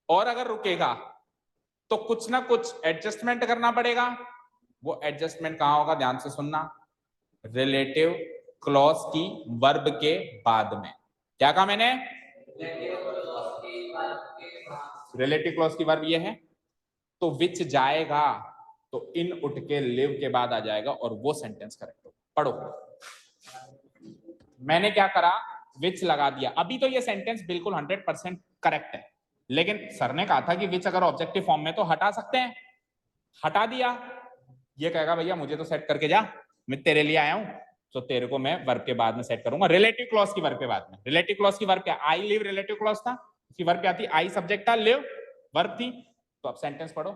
A: और अगर रुकेगा तो कुछ ना कुछ एडजस्टमेंट करना पड़ेगा। वो एडजस्टमेंट कहां होगा? ध्यान से सुनना, रिलेटिव क्लॉज की वर्ब के बाद में। क्या कहा मैंने? रिलेटिव क्लॉज की वर्ब ये है, तो विच जाएगा तो इन उठ के लिव के बाद आ जाएगा और वो सेंटेंस करेक्ट हो। पढ़ो, मैंने क्या करा, विच लगा दिया। अभी तो ये सेंटेंस बिल्कुल 100% करेक्ट है, लेकिन सर ने कहा था कि विच अगर ऑब्जेक्टिव फॉर्म में तो हटा सकते हैं, हटा दिया। ये कहेगा भैया मुझे तो सेट करके जा, मैं तेरे लिए आया हूं, तो तेरे को मैं वर्ब के बाद में सेट करूंगा, रिलेटिव क्लॉज की वर्ब के बाद में। रिलेटिव क्लॉज की वर्ब क्या? आई लिव रिलेटिव क्लॉज था, उसकी वर्ब क्या थी? आई सब्जेक्ट था, लिव वर्ब थी। तो अब सेंटेंस पढ़ो,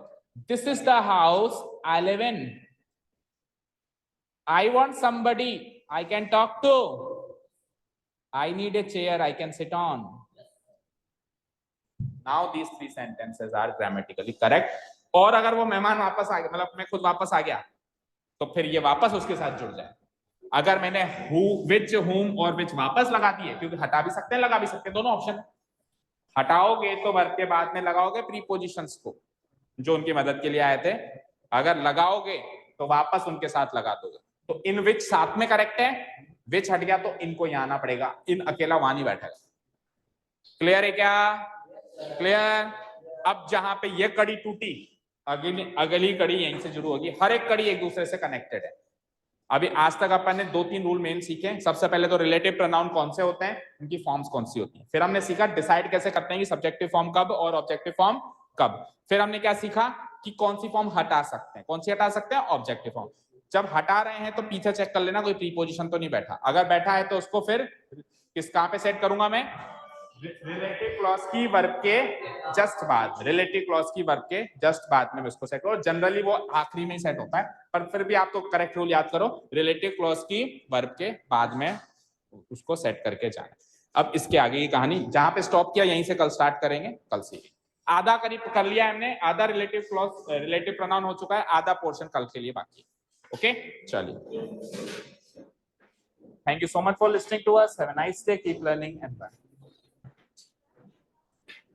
A: this is the house I live in, I want somebody I can talk to, I need a chair I can sit on. Now these three sentences are grammatically correct. और अगर वो मेहमान वापस आ गया, मतलब मैं खुद वापस आ गया, तो फिर ये वापस उसके साथ जुड़ जाए। अगर मैंने who, which, whom और which वापस लगा दिए, क्योंकि हटा भी सकते हैं लगा भी सकते हैं, दोनों ऑप्शन। हटाओगे तो वर्ब के बाद में लगाओगे प्रीपोजिशंस को जो उनकी मदद के लिए आए थे, अगर लगाओगे तो वापस उनके साथ लगा दोगे। तो इन विच साथ में करेक्ट है, विच हट गया तो इनको यहां आना पड़ेगा, इन अकेला वहां नहीं बैठेगा। क्लियर है क्या? क्लियर। अब जहां पे ये कड़ी टूटी, अगली कड़ी यहीं से शुरू होगी। हर एक कड़ी एक दूसरे से कनेक्टेड है। अभी आज तक अपन ने 2-3 रूल मेन सीखे। सबसे पहले तो रिलेटिव प्रोनाउन कौन से होते हैं, उनकी फॉर्म्स कौन सी होती है। फिर हमने सीखा डिसाइड कैसे करते हैं कि सब्जेक्टिव फॉर्म कब और ऑब्जेक्टिव फॉर्म कब। फिर हमने क्या सीखा कि कौन सी फॉर्म हटा सकते हैं, कौन सी हटा सकते हैं, ऑब्जेक्टिव फॉर्म। जब हटा रहे हैं तो पीछे चेक कर लेना कोई प्रीपोजिशन तो नहीं बैठा, अगर बैठा है तो उसको फिर किस कहां पे सेट करूंगा मैं? रिलेटिव क्लॉज की वर्ब के जस्ट बाद, रिलेटिव क्लॉज की वर्ब के जस्ट बाद में उसको सेट करो। जनरली वो आखिरी में ही सेट होता है, पर फिर भी आप तो करेक्ट रूल याद करो, रिलेटिव क्लॉज की वर्ब के बाद में उसको सेट करके जाना। अब इसके आगे की कहानी जहां पे स्टॉप किया यहीं से कल स्टार्ट करेंगे, कल से। आधा करीब कर लिया हमने, आधा रिलेटिव क्लॉज रिलेटिव प्रोनाउन हो चुका है, आधा पोर्शन कल के लिए बाकी। ओके, चलिए। Thank you so much for listening to us. Have a nice day. Keep learning and learning.